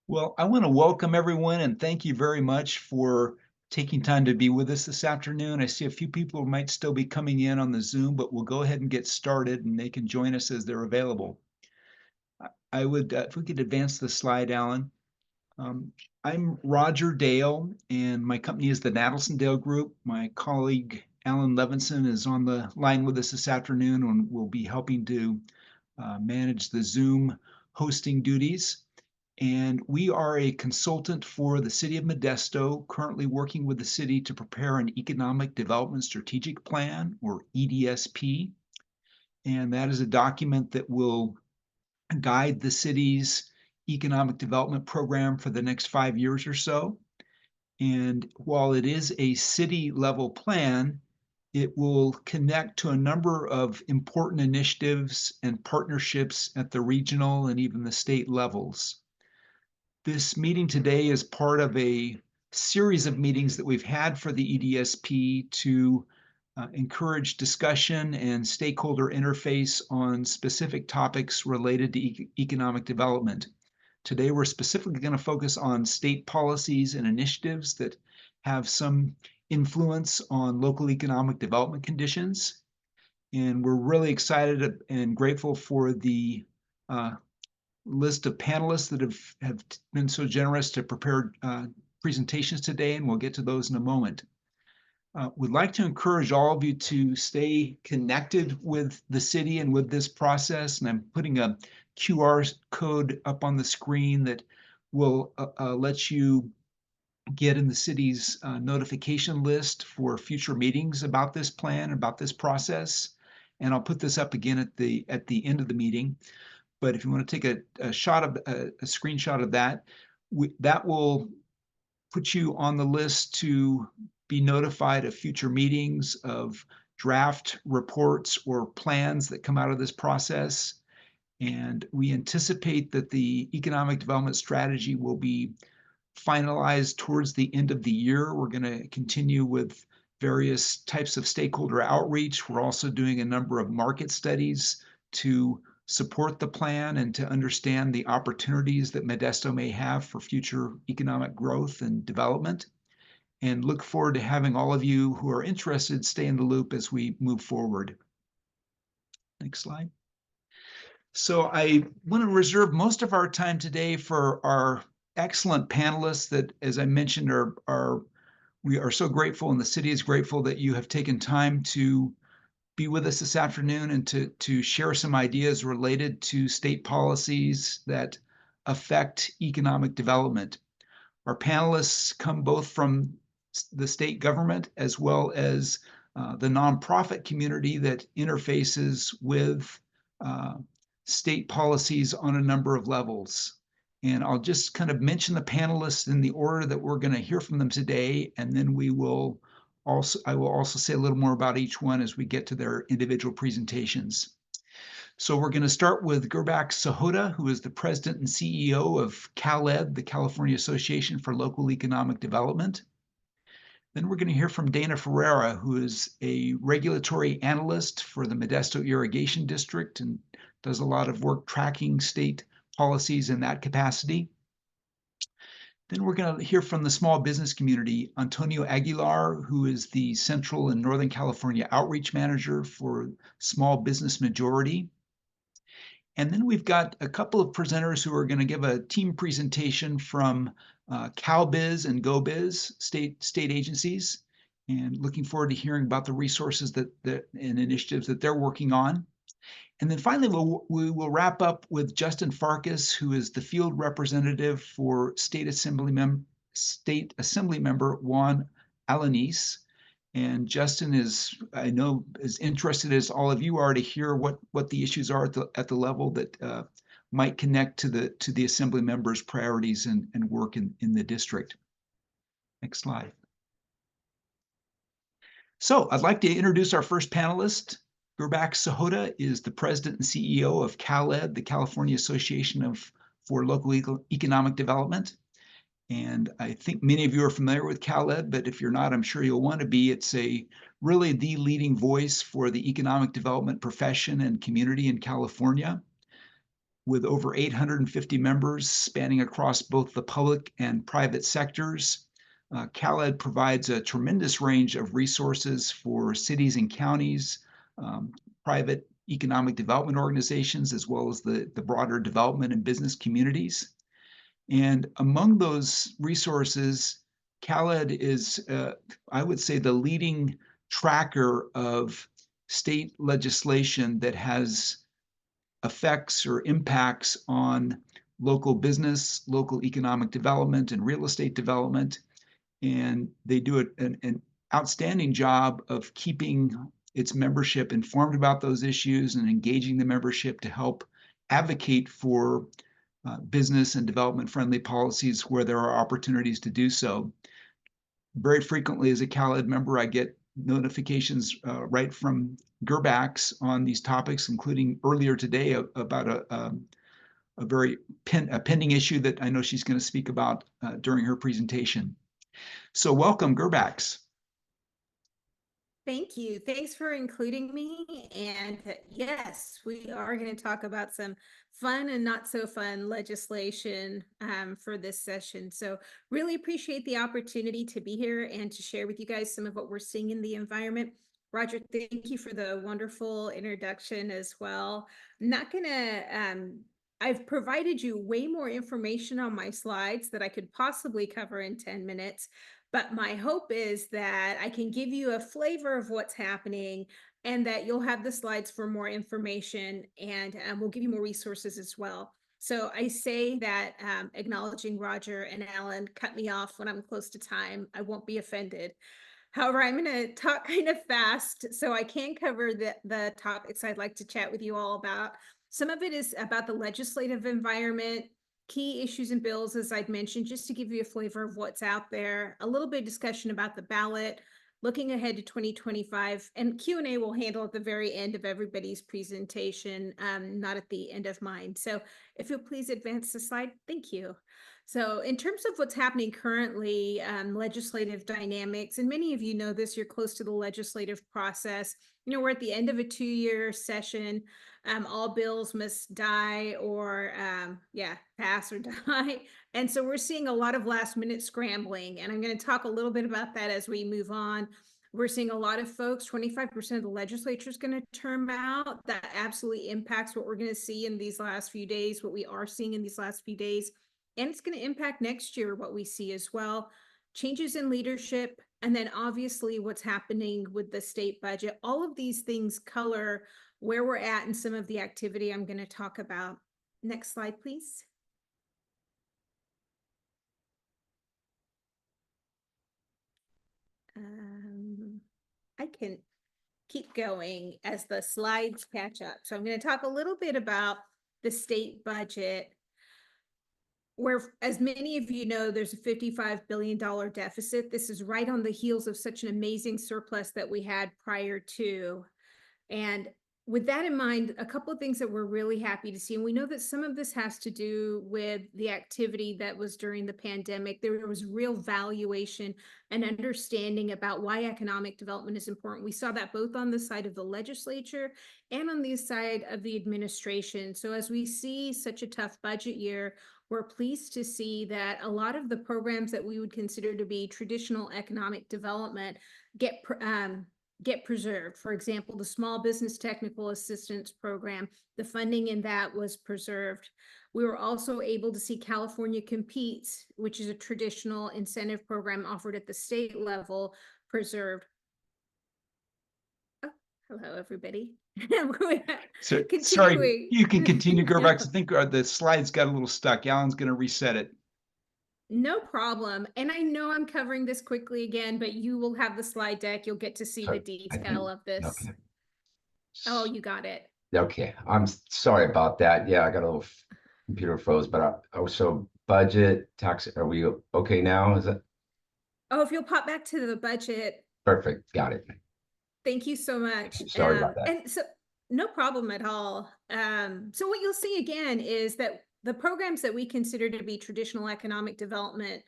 Well, I want to welcome everyone and thank you very much for taking time to be with us this afternoon. I see a few people who might still be coming in on the Zoom, but we'll go ahead and get started and they can join us as they're available. I would, if we could advance the slide, Alan. Um, I'm Roger Dale, and my company is the Nadelson Dale Group. My colleague Alan Levinson is on the line with us this afternoon and will be helping to manage the Zoom hosting duties. And we are a consultant for the city of Modesto, currently working with the city to prepare an economic development strategic plan, or EDSP. And that is a document that will guide the city's economic development program for the next 5 years or so. And while it is a city level plan, it will connect to a number of important initiatives and partnerships at the regional and even the state levels. This meeting today is part of a series of meetings that we've had for the EDSP to encourage discussion and stakeholder interface on specific topics related to economic development. Today, we're specifically going to focus on state policies and initiatives that have some influence on local economic development conditions. And we're really excited and grateful for the list of panelists that have been so generous to prepare presentations today, and we'll get to those in a moment. We'd like to encourage all of you to stay connected with the city and with this process, and I'm putting a QR code up on the screen that will let you get in the city's notification list for future meetings about this plan, about this process. And I'll put this up again at the end of the meeting. But if you want to take a shot of a screenshot of that, that will put you on the list to be notified of future meetings, of draft reports or plans that come out of this process. And we anticipate that the economic development strategy will be finalized towards the end of the year. We're going to continue with various types of stakeholder outreach. We're also doing a number of market studies to support the plan and to understand the opportunities that Modesto may have for future economic growth and development. And look forward to having all of you who are interested stay in the loop as we move forward. Next slide. So I want to reserve most of our time today for our excellent panelists that, as I mentioned, we are so grateful, and the city is grateful that you have taken time to be with us this afternoon and to share some ideas related to state policies that affect economic development. Our panelists come both from the state government as well as the nonprofit community that interfaces with state policies on a number of levels. And I'll just kind of mention the panelists in the order that we're going to hear from them today, and then I will also say a little more about each one as we get to their individual presentations. So we're going to start with Gurbak Sahota, who is the president and CEO of CalEd, the California Association for Local Economic Development. Then we're going to hear from Dana Ferreira, who is a regulatory analyst for the Modesto Irrigation District and does a lot of work tracking state policies in that capacity. Then we're going to hear from the small business community, Antonio Aguilar, who is the Central and Northern California Outreach Manager for Small Business Majority. And then we've got a couple of presenters who are going to give a team presentation from CalBiz and GoBiz state agencies, and looking forward to hearing about the resources and initiatives that they're working on. And then finally, we will wrap up with Justin Farkas, who is the field representative for State Assembly Member Juan Alanis. And Justin is, I know, as interested as all of you are to hear what the issues are at the level that might connect to the assembly members' priorities and work in the district. Next slide. So I'd like to introduce our first panelist. Gurbak Sahota is the president and CEO of CalEd, the California Association for Local Economic Development. And I think many of you are familiar with CalEd, but if you're not, I'm sure you'll want to be. It's really the leading voice for the economic development profession and community in California. with over 850 members spanning across both the public and private sectors. CalEd provides a tremendous range of resources for cities and counties, private economic development organizations, as well as the broader development and business communities. And among those resources, CalEd is, I would say, the leading tracker of state legislation that has effects or impacts on local business, local economic development, and real estate development. And they do an outstanding job of keeping its membership informed about those issues and engaging the membership to help advocate for business and development-friendly policies where there are opportunities to do so. Very frequently, as a CalEd member, I get notifications right from Gerbax on these topics, including earlier today about a very pending issue that I know she's going to speak about during her presentation. So welcome, Gerbax. Thank you. Thanks for including me. And yes, we are going to talk about some fun and not so fun legislation for this session. So really appreciate the opportunity to be here and to share with you guys some of what we're seeing in the environment. Roger, thank you for the wonderful introduction as well. I'm not going to, I've provided you way more information on my slides that I could possibly cover in 10 minutes. But my hope is that I can give you a flavor of what's happening and that you'll have the slides for more information, and we'll give you more resources as well. So I say that acknowledging Roger and Alan cut me off when I'm close to time. I won't be offended. However, I'm going to talk kind of fast so I can cover the topics I'd like to chat with you all about. Some of it is about the legislative environment, key issues and bills, as I'd mentioned, just to give you a flavor of what's out there, a little bit of discussion about the ballot, looking ahead to 2025, and Q&A will handle at the very end of everybody's presentation, not at the end of mine. So if you'll please advance the slide, thank you. So in terms of what's happening currently, legislative dynamics, and many of you know this, you're close to the legislative process. You know, we're at the end of a 2-year session. All bills must die or pass or die. And so we're seeing a lot of last minute scrambling. And I'm going to talk a little bit about that as we move on. We're seeing a lot of folks, 25% of the legislature is going to turn out. That absolutely impacts what we're going to see in these last few days, what we are seeing in these last few days. And it's going to impact next year what we see as well. Changes in leadership, and then obviously what's happening with the state budget. All of these things color where we're at in some of the activity I'm going to talk about. Next slide, please. I can keep going as the slides catch up. So I'm going to talk a little bit about the state budget, where, as many of you know, there's a $55 billion deficit. This is right on the heels of such an amazing surplus that we had prior to. And with that in mind, a couple of things that we're really happy to see, and we know that some of this has to do with the activity that was during the pandemic. There was real valuation and understanding about why economic development is important. We saw that both on the side of the legislature and on the side of the administration. So as we see such a tough budget year, we're pleased to see that a lot of the programs that we would consider to be traditional economic development get preserved. For example, the Small Business Technical Assistance Program, the funding in that was preserved. We were also able to see California Competes, which is a traditional incentive program offered at the state level, preserved. Oh, hello, everybody. So, sorry, you can continue, Gerbax. I think the slides got a little stuck. Alan's going to reset it. No problem. And I know I'm covering this quickly again, but you will have the slide deck. You'll get to see the detail of this. Okay. Oh, you got it. Okay. I'm sorry about that. Yeah, I got a little computer froze, but also budget, tax. Are we okay now? Is it? Oh, if you'll pop back to the budget. Perfect. Got it. Thank you so much. Sorry about that. And so no problem at all. So what you'll see again is that the programs that we consider to be traditional economic development,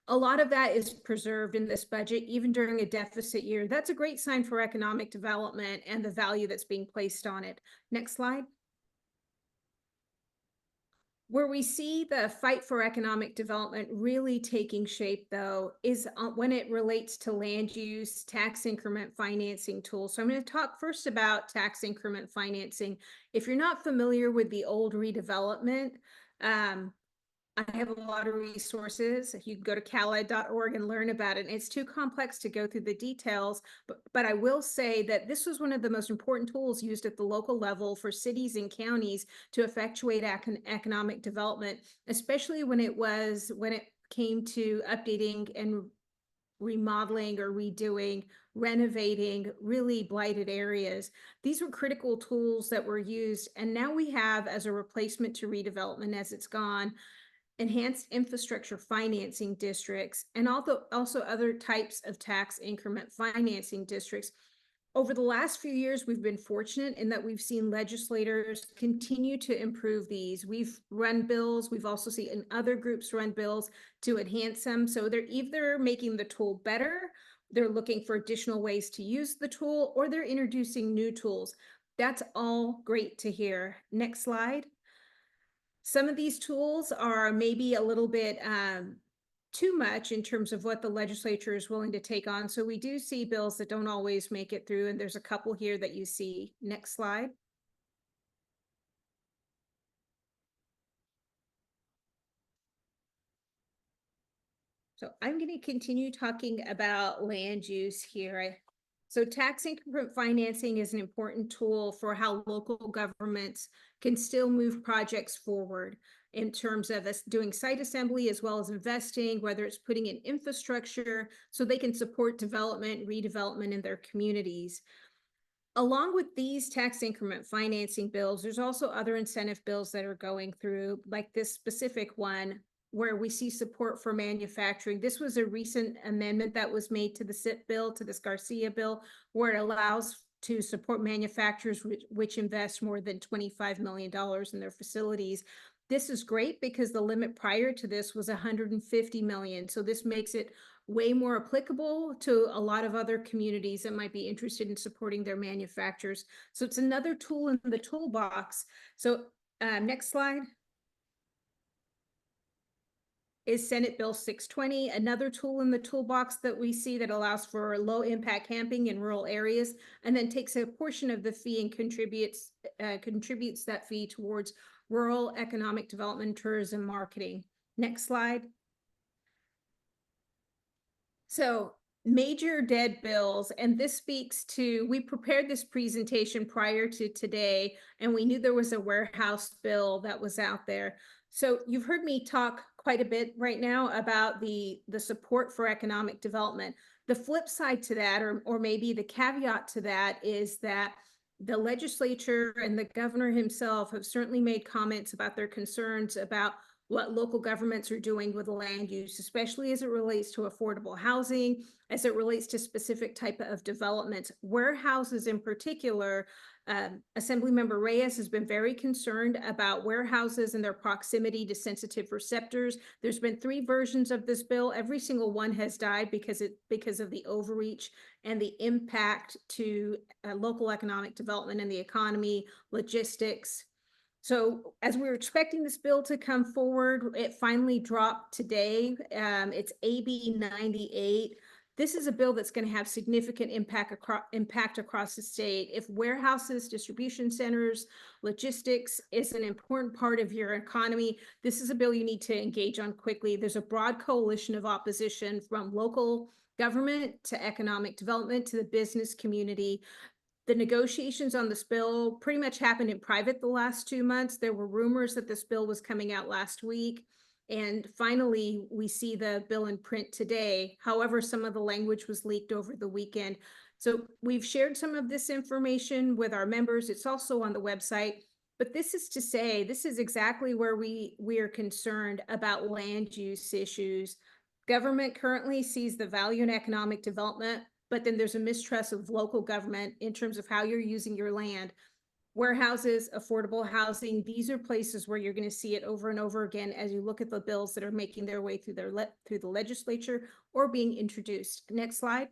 a lot of that is preserved in this budget, even during a deficit year. That's a great sign for economic development and the value that's being placed on it. Next slide. Where we see the fight for economic development really taking shape, though, is when it relates to land use, tax increment financing tools. So I'm going to talk first about tax increment financing. If you're not familiar with the old redevelopment, um, I have a lot of resources. You can go to caled.org and learn about it. And it's too complex to go through the details, but I will say that this was one of the most important tools used at the local level for cities and counties to effectuate economic development, especially when it came to updating and remodeling or redoing, renovating really blighted areas. These were critical tools that were used, and now we have, as a replacement to redevelopment as it's gone, enhanced infrastructure financing districts, and also other types of tax increment financing districts. Over the last few years, we've been fortunate in that we've seen legislators continue to improve these. We've run bills. We've also seen other groups run bills to enhance them. So they're either making the tool better, they're looking for additional ways to use the tool, or they're introducing new tools. That's all great to hear. Next slide. Some of these tools are maybe a little bit too much in terms of what the legislature is willing to take on. So we do see bills that don't always make it through, and there's a couple here that you see. Next slide. So I'm going to continue talking about land use here. So tax increment financing is an important tool for how local governments can still move projects forward in terms of us doing site assembly as well as investing, whether it's putting in infrastructure so they can support development, redevelopment in their communities. Along with these tax increment financing bills, there's also other incentive bills that are going through, like this specific one where we see support for manufacturing. This was a recent amendment that was made to the SIP bill, to this Garcia bill, where it allows to support manufacturers which invest more than $25 million in their facilities. This is great because the limit prior to this was 150 million. So this makes it way more applicable to a lot of other communities that might be interested in supporting their manufacturers. So it's another tool in the toolbox. So next slide is Senate Bill 620, another tool in the toolbox that we see that allows for low impact camping in rural areas, and then takes a portion of the fee and contributes that fee towards rural economic development, tourism, marketing. Next slide. So major dead bills, and this speaks to, we prepared this presentation prior to today, and we knew there was a warehouse bill that was out there. So you've heard me talk quite a bit right now about the support for economic development. The flip side to that, or maybe the caveat to that, is that the legislature and the governor himself have certainly made comments about their concerns about what local governments are doing with land use, especially as it relates to affordable housing, as it relates to specific type of developments. Warehouses in particular, Assemblymember Reyes has been very concerned about warehouses and their proximity to sensitive receptors. There's been 3 versions of this bill. Every single one has died because of the overreach and the impact to local economic development and the economy, logistics. So as we were expecting this bill to come forward, it finally dropped today. It's AB 98. This is a bill that's going to have significant impact across the state. If warehouses, distribution centers, logistics is an important part of your economy, this is a bill you need to engage on quickly. There's a broad coalition of opposition from local government to economic development to the business community. The negotiations on this bill pretty much happened in private the last 2 months. There were rumors that this bill was coming out last week. And finally, we see the bill in print today. However, some of the language was leaked over the weekend. So we've shared some of this information with our members. It's also on the website. But this is to say, this is exactly where we are concerned about land use issues. Government currently sees the value in economic development, but then there's a mistrust of local government in terms of how you're using your land. Warehouses, affordable housing, these are places where you're going to see it over and over again as you look at the bills that are making their way through the legislature or being introduced. Next slide.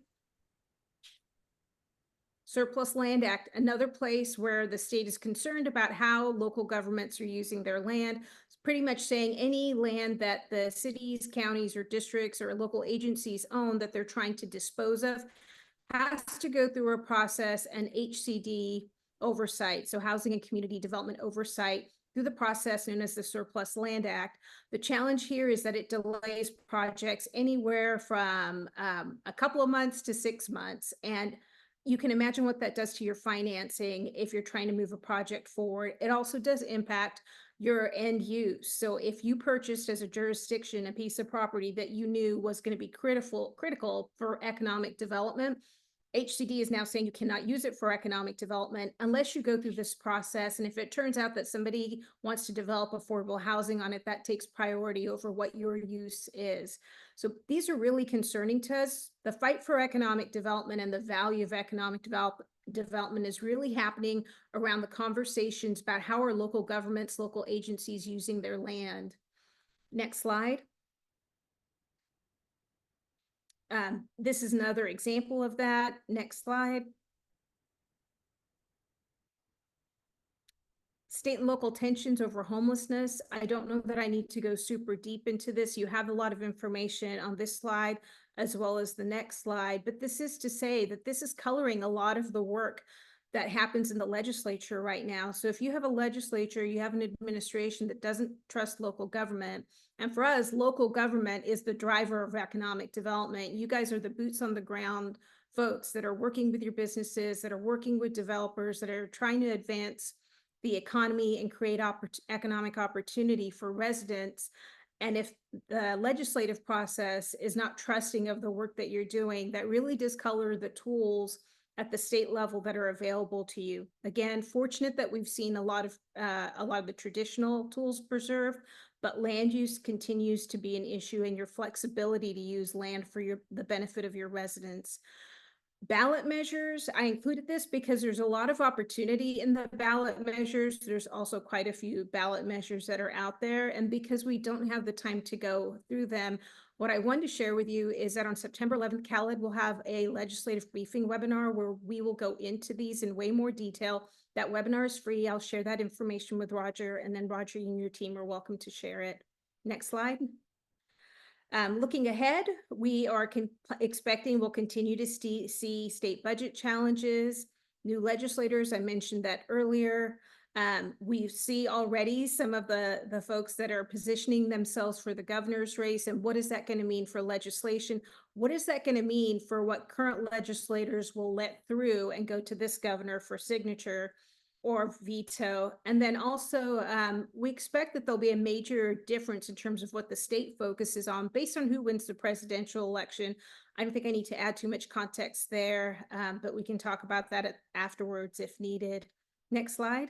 Surplus Land Act, another place where the state is concerned about how local governments are using their land. pretty much saying any land that the cities, counties, or districts or local agencies own that they're trying to dispose of has to go through a process and HCD oversight, so Housing and Community Development Oversight, through the process known as the Surplus Land Act. The challenge here is that it delays projects anywhere from a couple of months to 6 months. And you can imagine what that does to your financing if you're trying to move a project forward. It also does impact your end use. So if you purchased as a jurisdiction a piece of property that you knew was going to be critical for economic development, HCD is now saying you cannot use it for economic development unless you go through this process. And if it turns out that somebody wants to develop affordable housing on it, that takes priority over what your use is. So these are really concerning to us. The fight for economic development and the value of economic development is really happening around the conversations about how are local governments, local agencies using their land. Next slide. This is another example of that. Next slide. State and local tensions over homelessness. I don't know that I need to go super deep into this. You have a lot of information on this slide as well as the next slide, but this is to say that this is coloring a lot of the work that happens in the legislature right now. So if you have a legislature, you have an administration that doesn't trust local government. And for us, local government is the driver of economic development. You guys are the boots on the ground folks that are working with your businesses, that are working with developers, that are trying to advance the economy and create economic opportunity for residents. And if the legislative process is not trusting of the work that you're doing, that really does color the tools at the state level that are available to you. Again, fortunate that we've seen a lot of the traditional tools preserved, but land use continues to be an issue, and your flexibility to use land for the benefit of your residents. Ballot measures, I included this because there's a lot of opportunity in the ballot measures. There's also quite a few ballot measures that are out there. And because we don't have the time to go through them, what I wanted to share with you is that on September 11th, CalEd will have a legislative briefing webinar where we will go into these in way more detail. That webinar is free. I'll share that information with Roger, and then Roger and your team are welcome to share it. Next slide. Looking ahead, we are expecting we'll continue to see state budget challenges, new legislators. I mentioned that earlier. We see already some of the folks that are positioning themselves for the governor's race. And what is that going to mean for legislation? What is that going to mean for what current legislators will let through and go to this governor for signature or veto? And then also, we expect that there'll be a major difference in terms of what the state focuses on based on who wins the presidential election. I don't think I need to add too much context there, but we can talk about that afterwards if needed. Next slide.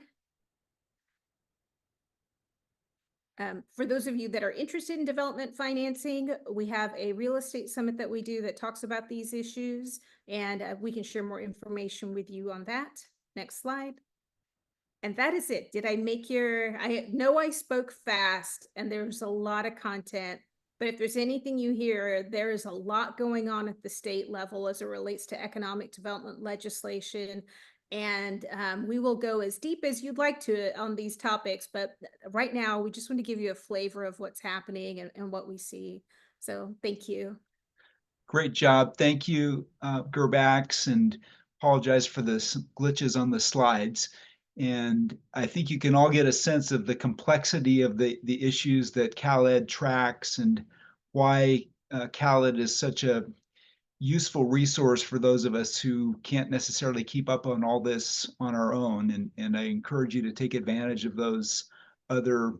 For those of you that are interested in development financing, we have a real estate summit that we do that talks about these issues, and we can share more information with you on that. Next slide. And that is it. Did I make I know I spoke fast and there's a lot of content, but if there's anything you hear, there is a lot going on at the state level as it relates to economic development legislation. And we will go as deep as you'd like to on these topics. But right now, we just want to give you a flavor of what's happening and what we see. So thank you. Great job. Thank you, Gerbax, and apologize for the glitches on the slides. And I think you can all get a sense of the complexity of the issues that CalEd tracks and why CalEd is such a useful resource for those of us who can't necessarily keep up on all this on our own. And I encourage you to take advantage of those other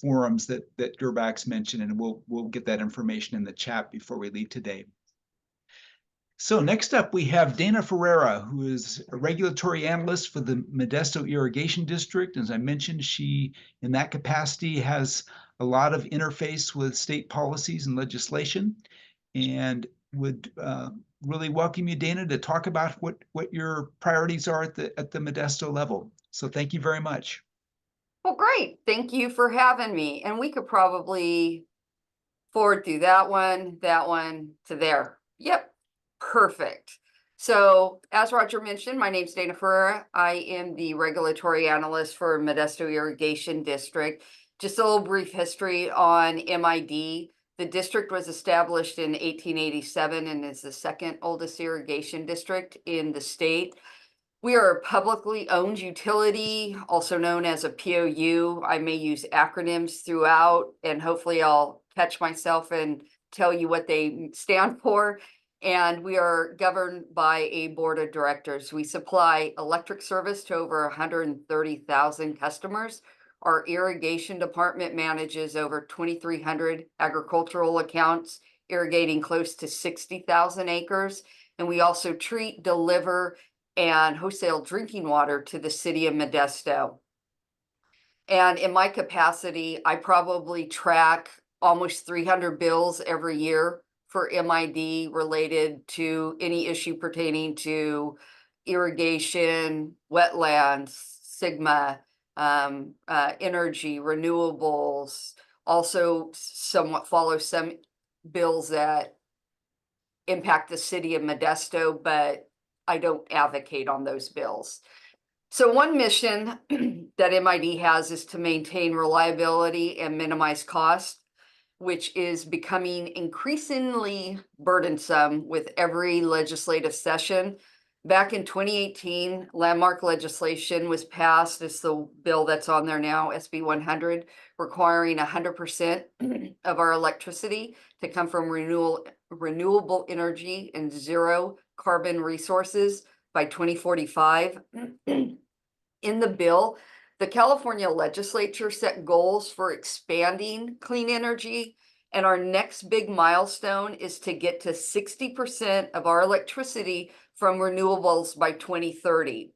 forums that Gerbax mentioned, and we'll get that information in the chat before we leave today. So next up, we have Dana Ferreira, who is a regulatory analyst for the Modesto Irrigation District. As I mentioned, she, in that capacity, has a lot of interface with state policies and legislation, and would really welcome you, Dana, to talk about what your priorities are at the Modesto level. So thank you very much. Well, great. Thank you for having me. And we could probably forward through that one to there. Yep. Perfect. So as Roger mentioned, my name's Dana Ferreira. I am the regulatory analyst for Modesto Irrigation District. Just a little brief history on MID. The district was established in 1887 and is the second oldest irrigation district in the state. We are a publicly owned utility, also known as a POU. I may use acronyms throughout, and hopefully I'll catch myself and tell you what they stand for. And we are governed by a board of directors. We supply electric service to over 130,000 customers. Our irrigation department manages over 2,300 agricultural accounts, irrigating close to 60,000 acres. And we also treat, deliver, and wholesale drinking water to the city of Modesto. And in my capacity, I probably track almost 300 bills every year for MID related to any issue pertaining to irrigation, wetlands, SIGMA, energy, renewables, also somewhat follow some bills that impact the city of Modesto, but I don't advocate on those bills. So one mission that MID has is to maintain reliability and minimize cost, which is becoming increasingly burdensome with every legislative session. Back in 2018, landmark legislation was passed. It's the bill that's on there now, SB 100, requiring 100% of our electricity to come from renewable energy and zero carbon resources by 2045. In the bill, the California legislature set goals for expanding clean energy, and our next big milestone is to get to 60% of our electricity from renewables by 2030.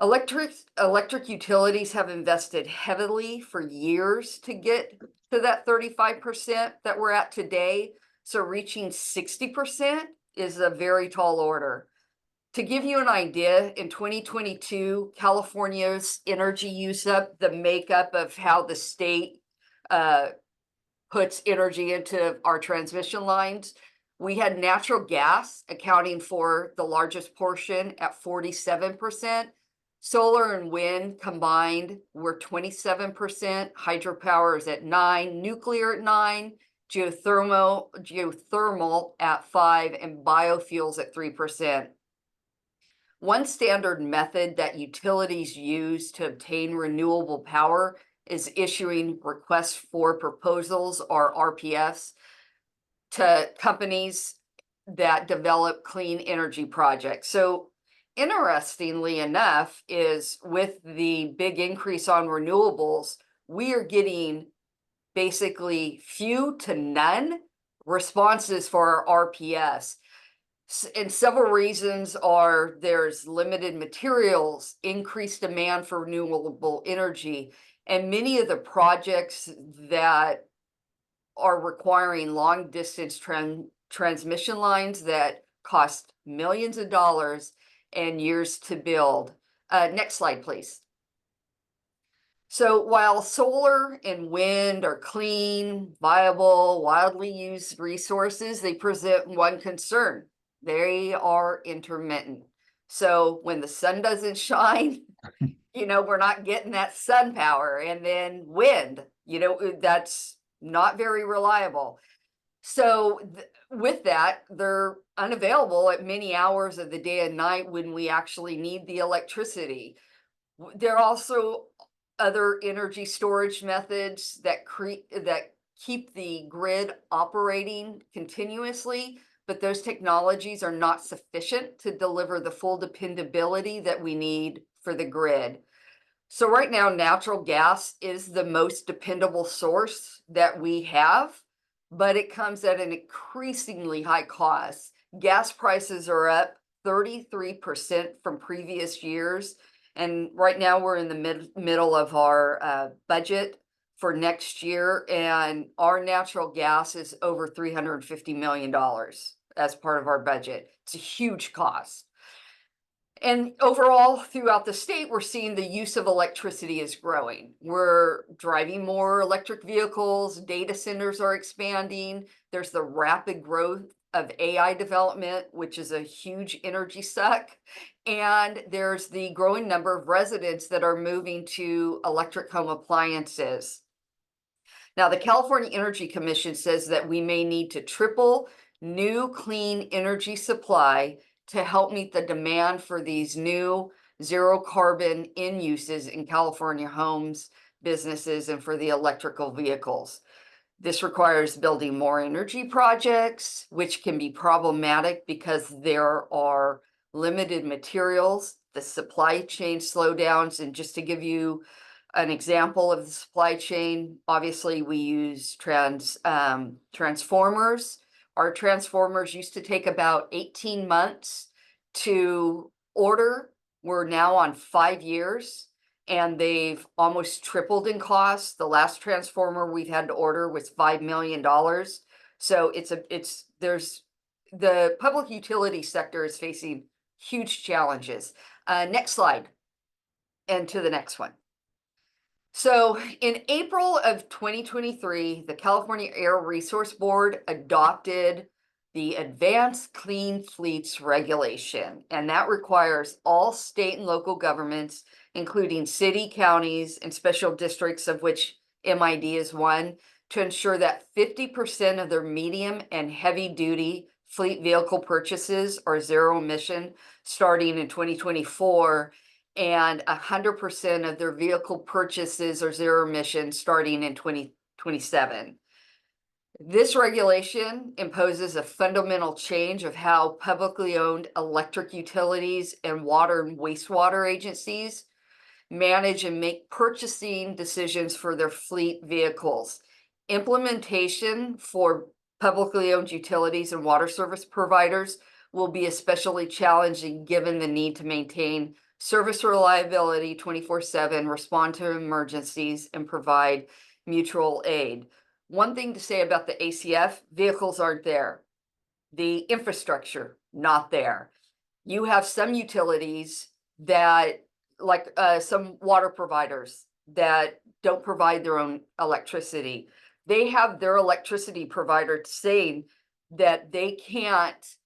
Electric utilities have invested heavily for years to get to that 35% that we're at today. So reaching 60% is a very tall order. To give you an idea, in 2022, California's energy use up, the makeup of how the state puts energy into our transmission lines, we had natural gas accounting for the largest portion at 47%. Solar and wind combined were 27%. Hydropower is at 9%, nuclear at 9%, geothermal at 5%, and biofuels at 3%. One standard method that utilities use to obtain renewable power is issuing requests for proposals, or RPFs, to companies that develop clean energy projects. So interestingly enough, is with the big increase on renewables, we are getting basically few to none responses for our RPFs. And several reasons are there's limited materials, increased demand for renewable energy, and many of the projects that are requiring long distance transmission lines that cost millions of dollars and years to build. Next slide, please. So while solar and wind are clean, viable, widely used resources, they present one concern. They are intermittent. So when the sun doesn't shine, we're not getting that sun power. And then wind, that's not very reliable. So with that, they're unavailable at many hours of the day and night when we actually need the electricity. There are also other energy storage methods that keep the grid operating continuously, but those technologies are not sufficient to deliver the full dependability that we need for the grid. So right now, natural gas is the most dependable source that we have, but it comes at an increasingly high cost. Gas prices are up 33% from previous years. And right now we're in the middle of our budget for next year, and our natural gas is over $350 million as part of our budget. It's a huge cost. And overall, throughout the state, we're seeing the use of electricity is growing. We're driving more electric vehicles, data centers are expanding. There's the rapid growth of AI development, which is a huge energy suck. And there's the growing number of residents that are moving to electric home appliances. Now, the California Energy Commission says that we may need to triple new clean energy supply to help meet the demand for these new zero carbon end uses in California homes, businesses, and for the electrical vehicles. This requires building more energy projects, which can be problematic because there are limited materials, the supply chain slowdowns. And just to give you an example of the supply chain, obviously we use transformers. Our transformers used to take about 18 months to order. We're now on 5 years, and they've almost tripled in cost. The last transformer we've had to order was $5 million. So there's the public utility sector is facing huge challenges. Next slide, and to the next one. So in April of 2023, the California Air Resource Board adopted the Advanced Clean Fleets Regulation, and that requires all state and local governments, including city, counties, and special districts, of which MID is one, to ensure that 50% of their medium and heavy duty fleet vehicle purchases are zero emission starting in 2024, and 100% of their vehicle purchases are zero emission starting in 2027. This regulation imposes a fundamental change of how publicly owned electric utilities and water and wastewater agencies manage and make purchasing decisions for their fleet vehicles. Implementation for publicly owned utilities and water service providers will be especially challenging given the need to maintain service reliability 24/7, respond to emergencies, and provide mutual aid. One thing to say about the ACF, vehicles aren't there. The infrastructure, not there. You have some utilities that, like some water providers that don't provide their own electricity. They have their electricity provider saying that they can't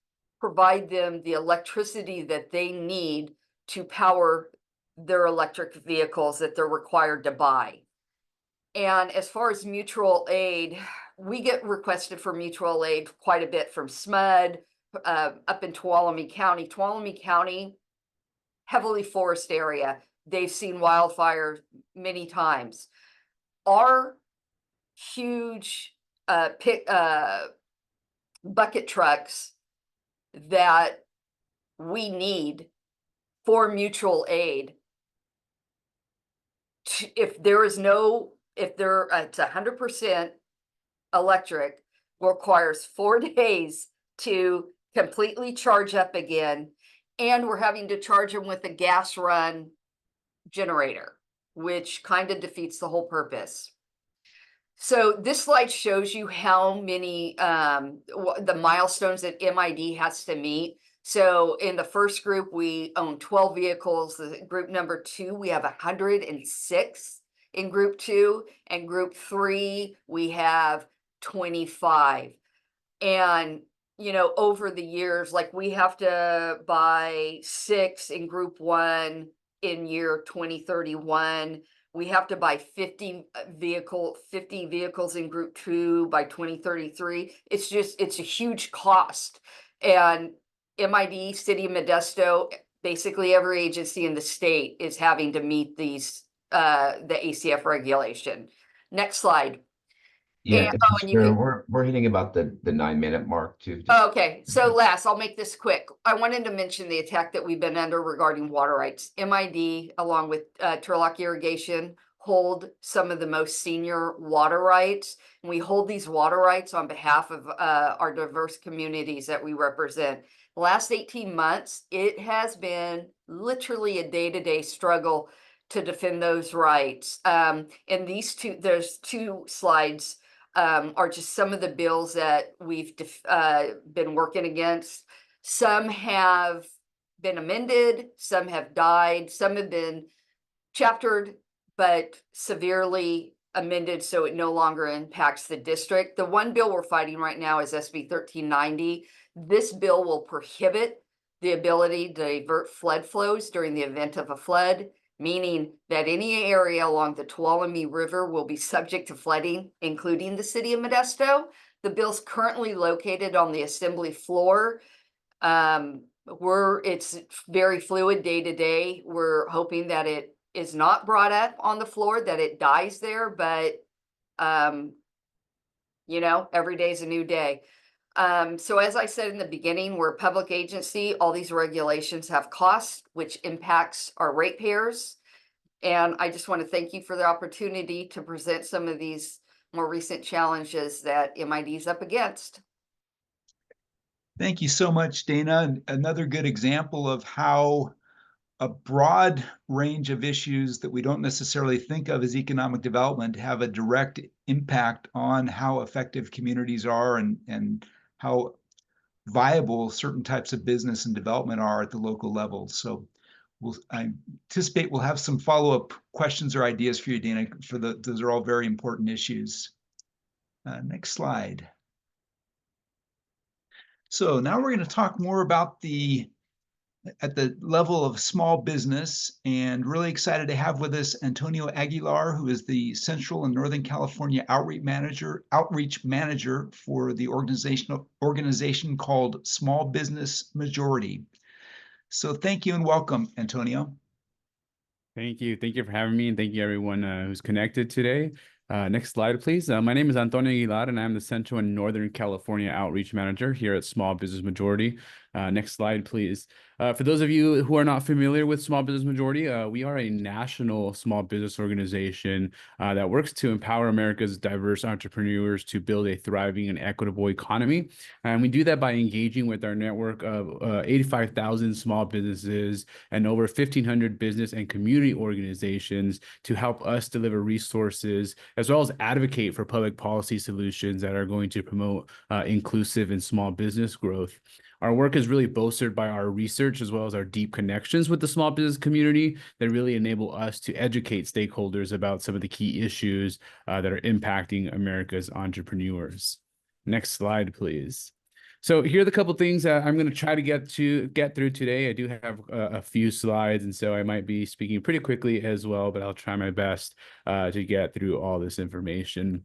provide them the electricity that they need to power their electric vehicles that they're required to buy. And as far as mutual aid, we get requested for mutual aid quite a bit from SMUD, up in Tuolumne County. Tuolumne County, heavily forest area. They've seen wildfire many times. Our huge bucket trucks that we need for mutual aid, if it's 100% electric, requires 4 days to completely charge up again, and we're having to charge them with a gas run generator, which kind of defeats the whole purpose. So this slide shows you how many the milestones that MID has to meet. So in the first group, we own 12 vehicles. The group number 2, we have 106 in group 2, and group 3, we have 25. And over the years, like we have to buy 6 in group 1 in year 2031. We have to buy 50 vehicles in group 2 by 2033. It's a huge cost. And MID, City of Modesto, basically every agency in the state is having to meet these the ACF regulation. Next slide. Yeah, And you can, we're hitting about the 9-minute mark too. okay, so last, I'll make this quick. I wanted to mention the attack that we've been under regarding water rights. MID, along with Turlock Irrigation, hold some of the most senior water rights. And we hold these water rights on behalf of our diverse communities that we represent. The last 18 months, it has been literally a day-to-day struggle to defend those rights. And there's 2 slides are just some of the bills that we've been working against. Some have been amended, some have died, some have been chaptered, but severely amended so it no longer impacts the district. The one bill we're fighting right now is SB 1390. This bill will prohibit the ability to divert flood flows during the event of a flood. meaning that any area along the Tuolumne River will be subject to flooding, including the city of Modesto. The bill's currently located on the assembly floor. It's very fluid day to day. We're hoping that it is not brought up on the floor, that it dies there, but you know, every day is a new day. So as I said in the beginning, we're a public agency. All these regulations have costs, which impacts our ratepayers. And I just want to thank you for the opportunity to present some of these more recent challenges that MID is up against. Thank you so much, Dana. Another good example of how a broad range of issues that we don't necessarily think of as economic development have a direct impact on how effective communities are and how viable certain types of business and development are at the local level. So I anticipate we'll have some follow-up questions or ideas for you, Dana, those are all very important issues. Next slide. So now we're going to talk more about at the level of small business, and really excited to have with us Antonio Aguilar, who is the Central and Northern California outreach manager for the organization called Small Business Majority. So thank you and welcome, Antonio. Thank you. Thank you for having me, and thank you everyone who's connected today. Next slide, please. My name is Antonio Aguilar, and I'm the Central and Northern California Outreach Manager here at Small Business Majority. Next slide, please. For those of you who are not familiar with Small Business Majority, we are a national small business organization that works to empower America's diverse entrepreneurs to build a thriving and equitable economy. And we do that by engaging with our network of 85,000 small businesses and over 1,500 business and community organizations to help us deliver resources as well as advocate for public policy solutions that are going to promote inclusive and small business growth. Our work is really bolstered by our research as well as our deep connections with the small business community that really enable us to educate stakeholders about some of the key issues that are impacting America's entrepreneurs. Next slide, please. So here are the couple things that I'm going to try to get through today. I do have a few slides, and so I might be speaking pretty quickly as well, but I'll try my best to get through all this information.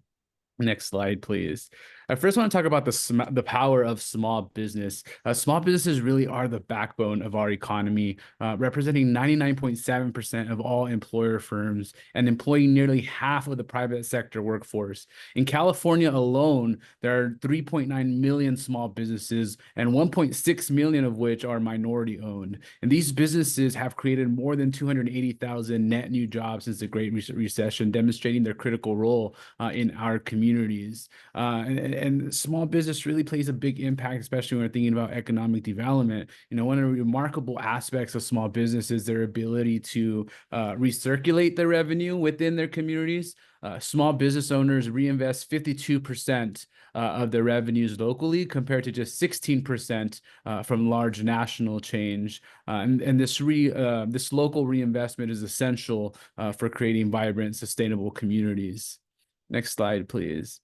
Next slide, please. I first want to talk about the power of small business. Small businesses really are the backbone of our economy, representing 99.7% of all employer firms and employing nearly half of the private sector workforce. In California alone, there are 3.9 million small businesses, and 1.6 million of which are minority owned. And these businesses have created more than 280,000 net new jobs since the Great Recession, demonstrating their critical role in our communities. And small business really plays a big impact, especially when we're thinking about economic development. You know, one of the remarkable aspects of small business is their ability to recirculate their revenue within their communities. Small business owners reinvest 52% of their revenues locally, compared to just 16% from large national change. And this local reinvestment is essential for creating vibrant, sustainable communities. Next slide, please.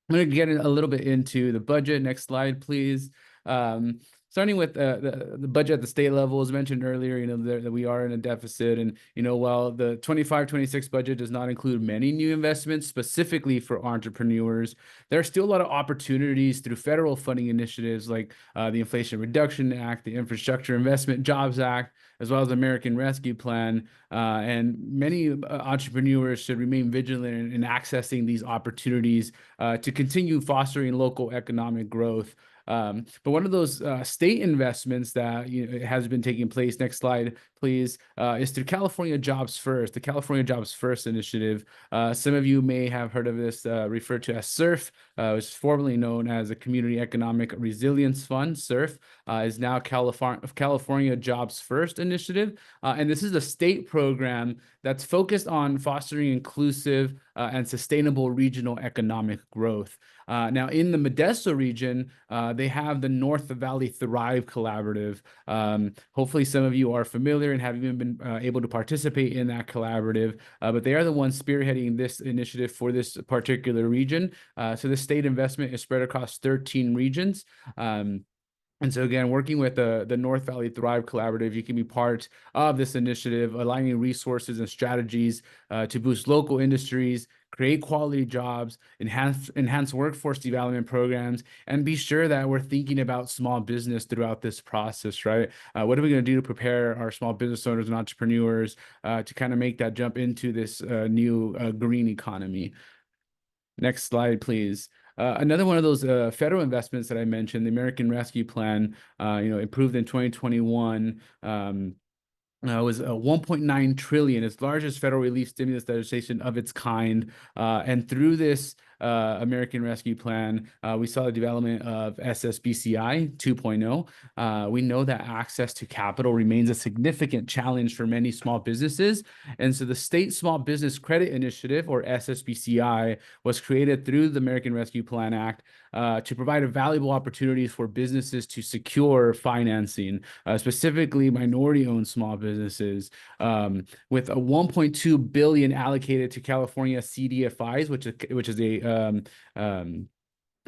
I'm going to get a little bit into the budget. Next slide, please. Starting with the budget at the state level, as mentioned earlier, you know, that we are in a deficit. And, you know, while the 25-26 budget does not include many new investments specifically for entrepreneurs, there are still a lot of opportunities through federal funding initiatives like the Inflation Reduction Act, the Infrastructure Investment Jobs Act, as well as the American Rescue Plan. And many entrepreneurs should remain vigilant in accessing these opportunities to continue fostering local economic growth. But one of those state investments that has been taking place, next slide, please, is through California Jobs First, the California Jobs First initiative. Some of you may have heard of this, referred to as SURF, which is formerly known as the Community Economic Resilience Fund. SURF is now California Jobs First initiative. And this is a state program that's focused on fostering inclusive and sustainable regional economic growth. Now, in the Modesto region, they have the North Valley Thrive Collaborative. Hopefully, some of you are familiar and have even been able to participate in that collaborative, but they are the ones spearheading this initiative for this particular region. So the state investment is spread across 13 regions. And so again, working with the North Valley Thrive Collaborative, you can be part of this initiative, aligning resources and strategies to boost local industries, create quality jobs, enhance workforce development programs, and be sure that we're thinking about small business throughout this process, right? What are we going to do to prepare our small business owners and entrepreneurs to kind of make that jump into this new green economy? Next slide, please. Another one of those federal investments that I mentioned, the American Rescue Plan, approved in 2021. Was 1.9 trillion, its largest federal relief stimulus legislation of its kind. And through this American Rescue Plan, we saw the development of SSBCI 2.0. We know that access to capital remains a significant challenge for many small businesses. And so the State Small Business Credit Initiative, or SSBCI, was created through the American Rescue Plan Act to provide valuable opportunities for businesses to secure financing, specifically minority-owned small businesses, with a 1.2 billion allocated to California CDFIs, which is a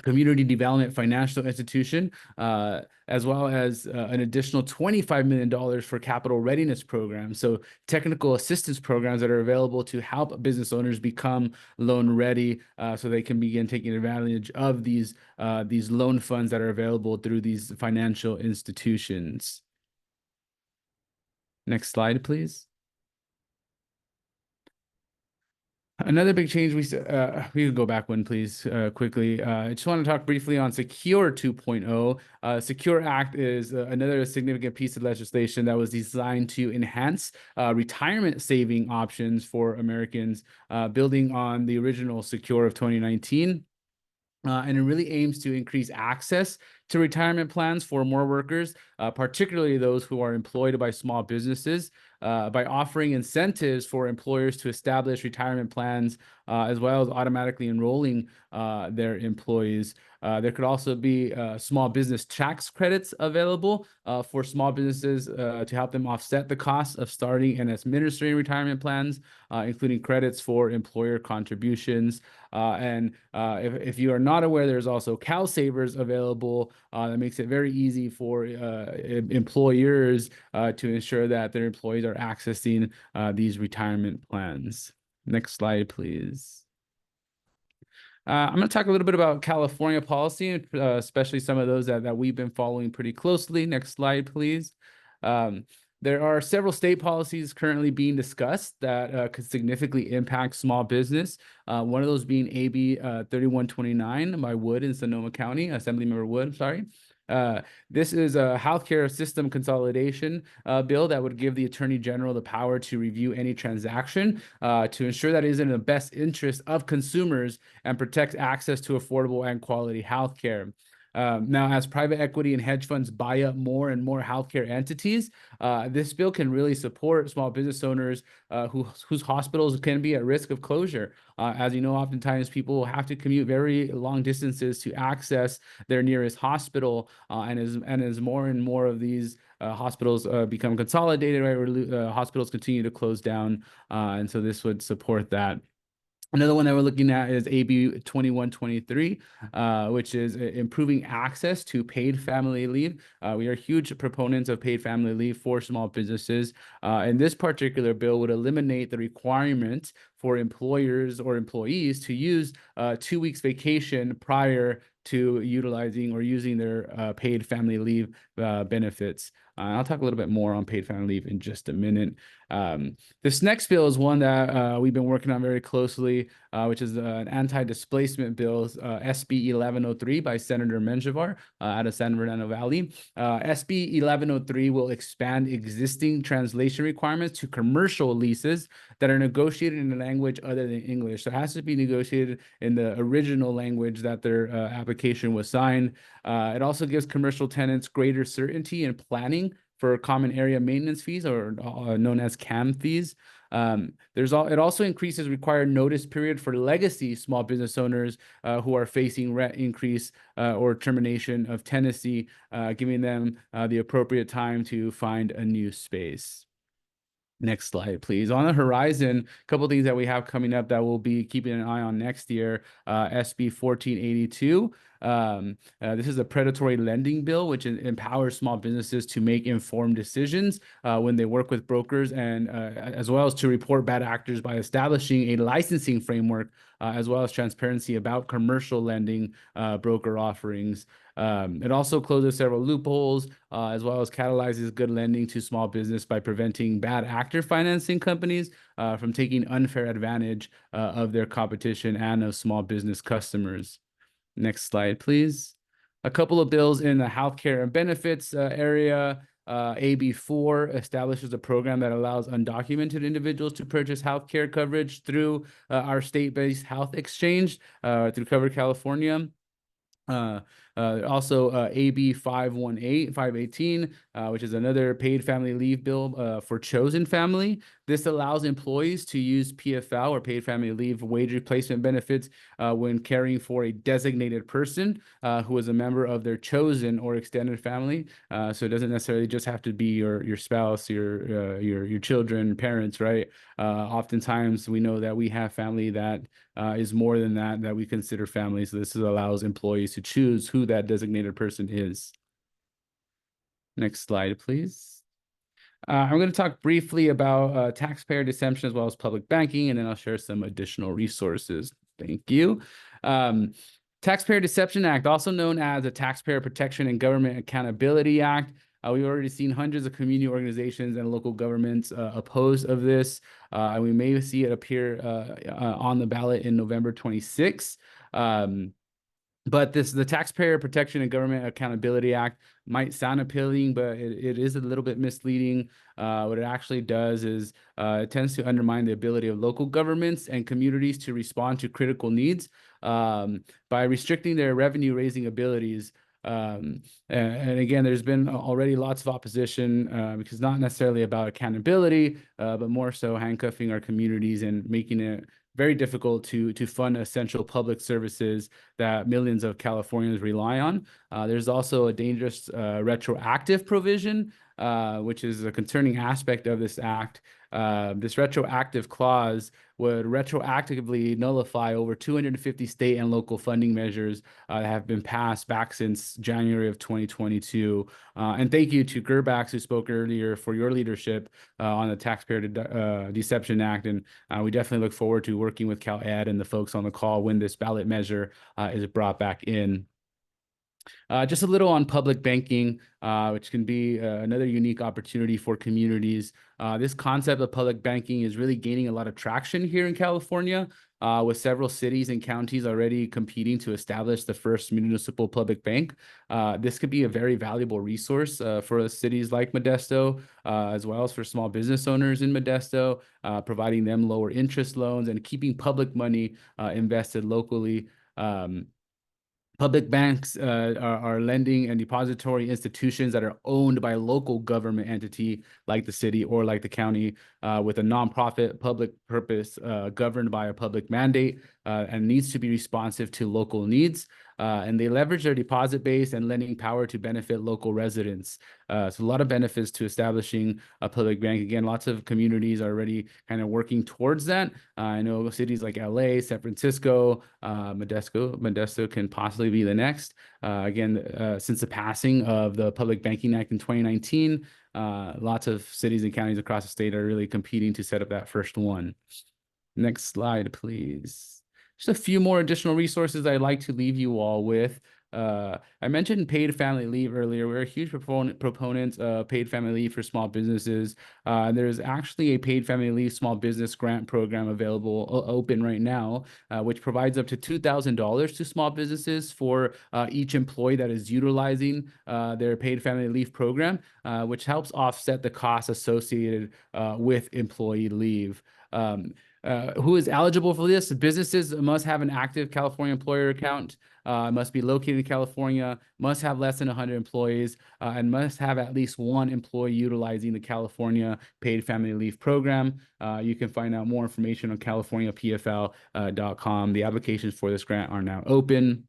community development financial institution, as well as an additional $25 million for capital readiness programs. So technical assistance programs that are available to help business owners become loan ready, so they can begin taking advantage of these loan funds that are available through these financial institutions. Next slide, please. Another big change we could go back one, please, quickly. I just want to talk briefly on Secure 2.0. Secure Act is another significant piece of legislation that was designed to enhance retirement saving options for Americans, building on the original Secure of 2019. And it really aims to increase access to retirement plans for more workers, particularly those who are employed by small businesses, by offering incentives for employers to establish retirement plans, as well as automatically enrolling their employees. There could also be small business tax credits available for small businesses to help them offset the cost of starting and administering retirement plans, including credits for employer contributions. And if you are not aware, there's also Cal Savers available that makes it very easy for employers to ensure that their employees are accessing these retirement plans. Next slide, please. I'm going to talk a little bit about California policy, especially some of those that we've been following pretty closely. Next slide, please. There are several state policies currently being discussed that could significantly impact small business. One of those being AB 3129 by Wood in Sonoma County, Assemblymember Wood, sorry. This is a healthcare system consolidation bill that would give the Attorney General the power to review any transaction to ensure that it is in the best interest of consumers and protects access to affordable and quality healthcare. Now, as private equity and hedge funds buy up more and more healthcare entities, this bill can really support small business owners whose hospitals can be at risk of closure. As you know, oftentimes people have to commute very long distances to access their nearest hospital, and as more and more of these hospitals become consolidated, right, or hospitals continue to close down, and so this would support that. Another one that we're looking at is AB 2123, which is improving access to paid family leave. We are huge proponents of paid family leave for small businesses. And this particular bill would eliminate the requirement for employers or employees to use 2 weeks vacation prior to utilizing or using their paid family leave benefits. I'll talk a little bit more on paid family leave in just a minute. This next bill is one that we've been working on very closely, which is an anti-displacement bill, SB 1103 by Senator Menjivar out of San Fernando Valley. SB 1103 will expand existing translation requirements to commercial leases that are negotiated in a language other than English. So it has to be negotiated in the original language that their application was signed. It also gives commercial tenants greater certainty in planning for common area maintenance fees, or known as CAM fees. It also increases required notice period for legacy small business owners who are facing rent increase or termination of tenancy, giving them the appropriate time to find a new space. Next slide, please. On the horizon, a couple of things that we have coming up that we'll be keeping an eye on next year. SB 1482. This is a predatory lending bill, which empowers small businesses to make informed decisions when they work with brokers, and as well as to report bad actors by establishing a licensing framework, as well as transparency about commercial lending broker offerings. It also closes several loopholes, as well as catalyzes good lending to small business by preventing bad actor financing companies from taking unfair advantage of their competition and of small business customers. Next slide, please. A couple of bills in the healthcare and benefits area. AB4 establishes a program that allows undocumented individuals to purchase healthcare coverage through our state-based health exchange through Cover California. Also AB 518, which is another paid family leave bill for chosen family. This allows employees to use PFL, or paid family leave wage replacement benefits, when caring for a designated person who is a member of their chosen or extended family. So it doesn't necessarily just have to be your spouse, your children, parents, right? Oftentimes we know that we have family that is more than that we consider family. So this allows employees to choose who that designated person is. Next slide, please. I'm going to talk briefly about taxpayer deception as well as public banking, and then I'll share some additional resources. Thank you. Taxpayer Deception Act, also known as the Taxpayer Protection and Government Accountability Act. We've already seen hundreds of community organizations and local governments opposed of this. And we may see it appear on the ballot in November 26th. But the Taxpayer Protection and Government Accountability Act might sound appealing, but it is a little bit misleading. What it actually does is it tends to undermine the ability of local governments and communities to respond to critical needs by restricting their revenue-raising abilities. And again, there's been already lots of opposition because it's not necessarily about accountability, but more so handcuffing our communities and making it very difficult to fund essential public services that millions of Californians rely on. There's also a dangerous retroactive provision, which is a concerning aspect of this act. This retroactive clause would retroactively nullify over 250 state and local funding measures that have been passed back since January of 2022. And thank you to Gerbax, who spoke earlier, for your leadership on the Taxpayer Deception Act. And we definitely look forward to working with Cal Ed and the folks on the call when this ballot measure is brought back in. Just a little on public banking, which can be another unique opportunity for communities. This concept of public banking is really gaining a lot of traction here in California, with several cities and counties already competing to establish the first municipal public bank. This could be a very valuable resource for cities like Modesto, as well as for small business owners in Modesto, providing them lower interest loans and keeping public money invested locally. Public banks are lending and depository institutions that are owned by a local government entity like the city or like the county, with a nonprofit public purpose governed by a public mandate and needs to be responsive to local needs. And they leverage their deposit base and lending power to benefit local residents. So a lot of benefits to establishing a public bank. Again, lots of communities are already kind of working towards that. I know cities like LA, San Francisco, Modesto can possibly be the next. Again, since the passing of the Public Banking Act in 2019, lots of cities and counties across the state are really competing to set up that first one. Next slide, please. Just a few more additional resources I'd like to leave you all with. I mentioned paid family leave earlier. We're a huge proponents of paid family leave for small businesses. There's actually a paid family leave small business grant program available open right now, which provides up to $2,000 to small businesses for each employee that is utilizing their paid family leave program, which helps offset the costs associated with employee leave. Who is eligible for this? Businesses must have an active California employer account, must be located in California, must have less than 100 employees, and must have at least one employee utilizing the California Paid Family Leave Program. You can find out more information on californiapfl.com. The applications for this grant are now open.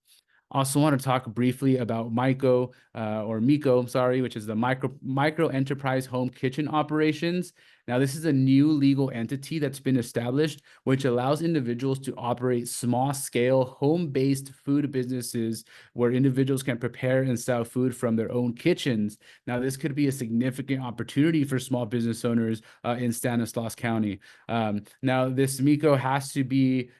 Also want to talk briefly about MICO, or MICO, sorry, which is the micro enterprise home kitchen operations. Now, this is a new legal entity that's been established, which allows individuals to operate small-scale, home-based food businesses where individuals can prepare and sell food from their own kitchens. Now, this could be a significant opportunity for small business owners in Stanislaus County. Now, this MICO has to be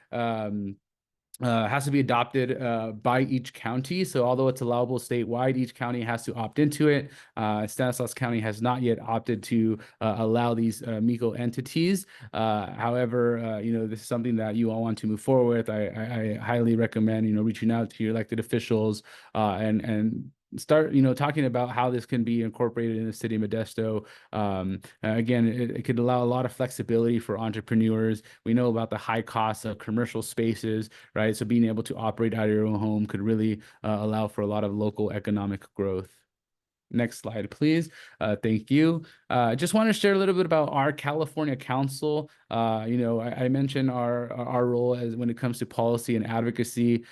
adopted by each county. So although it's allowable statewide, each county has to opt into it. Stanislaus County has not yet opted to allow these MICO entities. However, this is something that you all want to move forward with. I highly recommend, reaching out to your elected officials and start talking about how this can be incorporated in the city of Modesto. Again, it could allow a lot of flexibility for entrepreneurs. We know about the high costs of commercial spaces, right? So being able to operate out of your own home could really allow for a lot of local economic growth. Next slide, please. Thank you. Just want to share a little bit about our California Council. I mentioned our role as when it comes to policy and advocacy.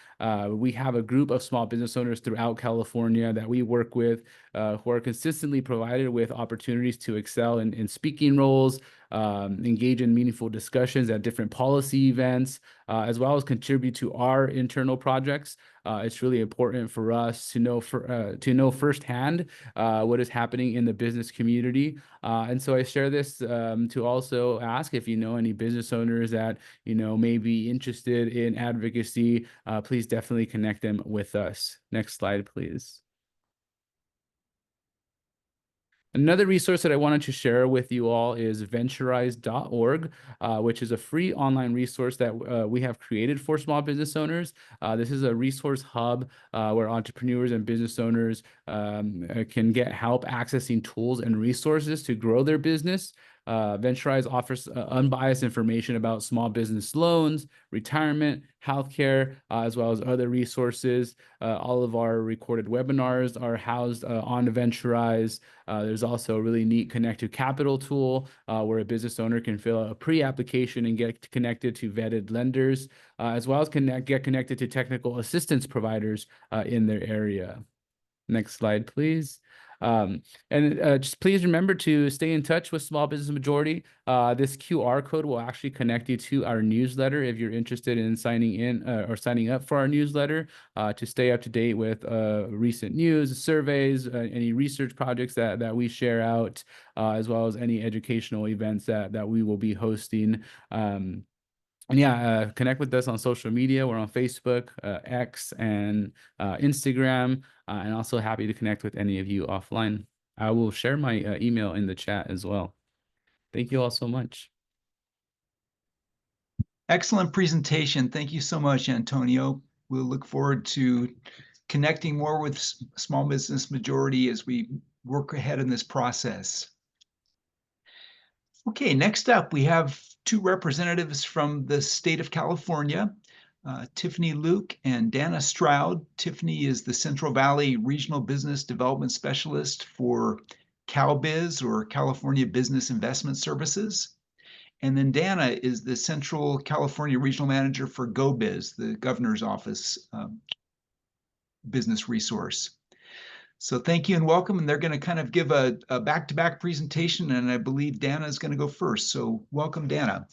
We have a group of small business owners throughout California that we work with, who are consistently provided with opportunities to excel in speaking roles, engage in meaningful discussions at different policy events, as well as contribute to our internal projects. It's really important for us to know firsthand what is happening in the business community. And so I share this to also ask if you know any business owners that may be interested in advocacy. Please definitely connect them with us. Next slide, please. Another resource that I wanted to share with you all is venturize.org, which is a free online resource that we have created for small business owners. This is a resource hub where entrepreneurs and business owners can get help accessing tools and resources to grow their business. Venturize offers unbiased information about small business loans, retirement, healthcare, as well as other resources. All of our recorded webinars are housed on Venturize. There's also a really neat Connect to Capital tool where a business owner can fill out a pre-application and get connected to vetted lenders, as well as get connected to technical assistance providers in their area. Next slide, please. Just please remember to stay in touch with Small Business Majority. This QR code will actually connect you to our newsletter if you're interested in signing in or signing up for our newsletter to stay up to date with recent news, surveys, any research projects that we share out, as well as any educational events that we will be hosting. And yeah, connect with us on social media. We're on Facebook, X, and Instagram, and also happy to connect with any of you offline. I will share my email in the chat as well. Thank you all so much. Excellent presentation. Thank you so much, Antonio. We'll look forward to connecting more with Small Business Majority as we work ahead in this process. Okay, next up, we have two representatives from the state of California, Tiffany Luke and Dana Stroud. Tiffany is the Central Valley Regional Business Development Specialist for CalBiz, or California Business Investment Services. And then Dana is the Central California Regional Manager for GoBiz, the Governor's Office business resource. So thank you and welcome. And they're going to kind of give a back-to-back presentation, and I believe Dana is going to go first. So welcome, Dana.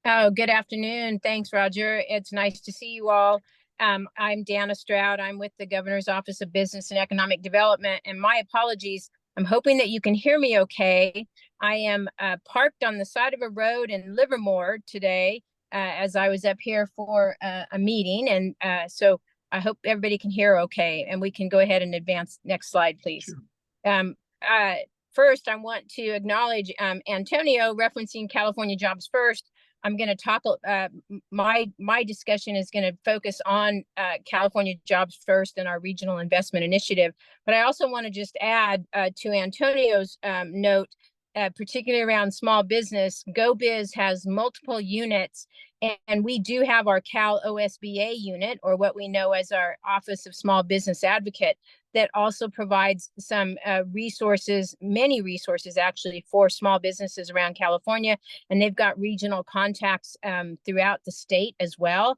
Oh, good afternoon. Thanks, Roger. It's nice to see you all. I'm Dana Stroud. I'm with the Governor's Office of Business and Economic Development. And my apologies. I'm hoping that you can hear me okay. I am parked on the side of a road in Livermore today as I was up here for a meeting. And so I hope everybody can hear okay, and we can go ahead and advance. Next slide, please. Sure. First, I want to acknowledge Antonio referencing California Jobs First. I'm going to talk, my discussion is going to focus on California Jobs First and our regional investment initiative. But I also want to just add to Antonio's note, particularly around small business. GoBiz has multiple units, and we do have our Cal OSBA unit, or what we know as our Office of Small Business Advocate, that also provides some resources, many resources actually, for small businesses around California. And they've got regional contacts throughout the state as well,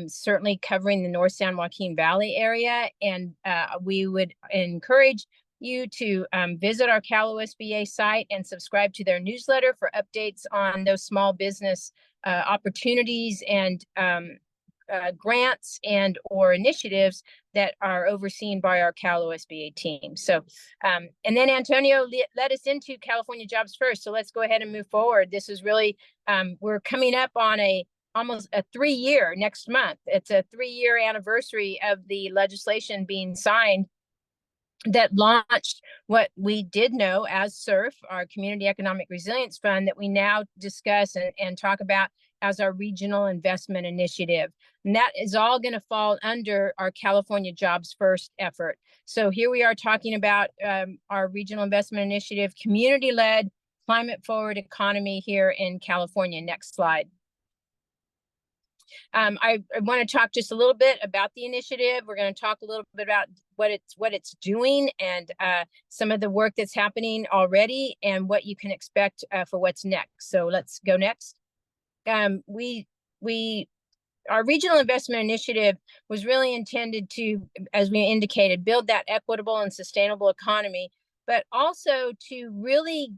certainly covering the North San Joaquin Valley area. And we would encourage you to visit our Cal OSBA site and subscribe to their newsletter for updates on those small business opportunities and grants and or initiatives that are overseen by our Cal OSBA team. So, and then Antonio led us into California Jobs First. So let's go ahead and move forward. This is really, we're coming up on almost a 3-year next month. It's a 3-year anniversary of the legislation being signed that launched what we did know as SERF, our Community Economic Resilience Fund, that we now discuss and talk about as our Regional Investment Initiative. And that is all going to fall under our California Jobs First effort. So here we are talking about our Regional Investment Initiative, community-led, climate-forward economy here in California. Next slide. I want to talk just a little bit about the initiative. We're going to talk a little bit about what it's doing and some of the work that's happening already and what you can expect for what's next. So let's go next. Our Regional Investment Initiative was really intended to, as we indicated, build that equitable and sustainable economy, but also to really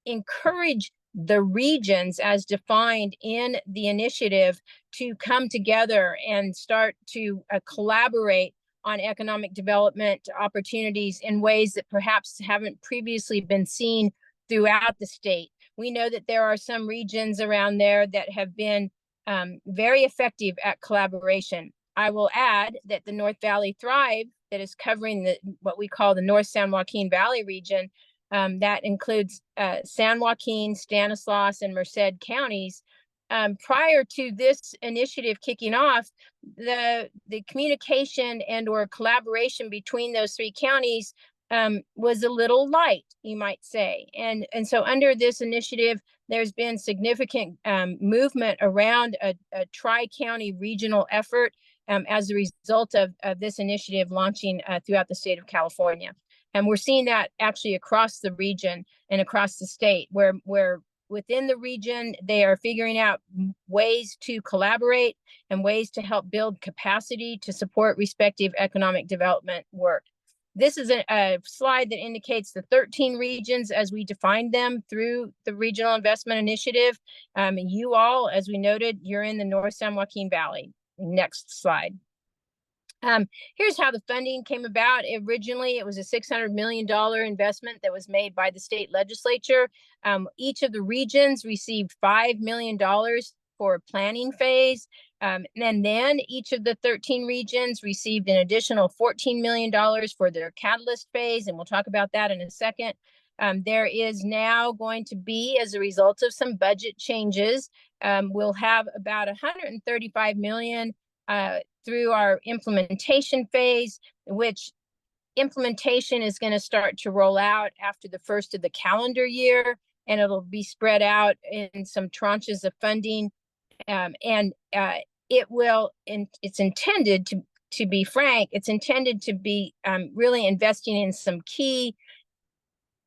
encourage the regions as defined in the initiative to come together and start to collaborate on economic development opportunities in ways that perhaps haven't previously been seen throughout the state. We know that there are some regions around there that have been very effective at collaboration. I will add that the North Valley Thrive, that is covering what we call the North San Joaquin Valley region, that includes San Joaquin, Stanislaus, and Merced counties. Prior to this initiative kicking off, the communication and or collaboration between those 3 counties was a little light, you might say. And so under this initiative, there's been significant movement around a tri-county regional effort as a result of this initiative launching throughout the state of California. And we're seeing that actually across the region and across the state, where within the region, they are figuring out ways to collaborate and ways to help build capacity to support respective economic development work. This is a slide that indicates the 13 regions as we defined them through the Regional Investment Initiative. You all, as we noted, you're in the North San Joaquin Valley. Next slide. Here's how the funding came about. Originally, it was a $600 million investment that was made by the state legislature. Each of the regions received $5 million for planning phase. And then each of the 13 regions received an additional $14 million for their catalyst phase. And we'll talk about that in a second. There is now going to be, as a result of some budget changes, we'll have about $135 million through our implementation phase, which implementation is going to start to roll out after the first of the calendar year, and it'll be spread out in some tranches of funding. It will, and it's intended to be frank, it's intended to be really investing in some key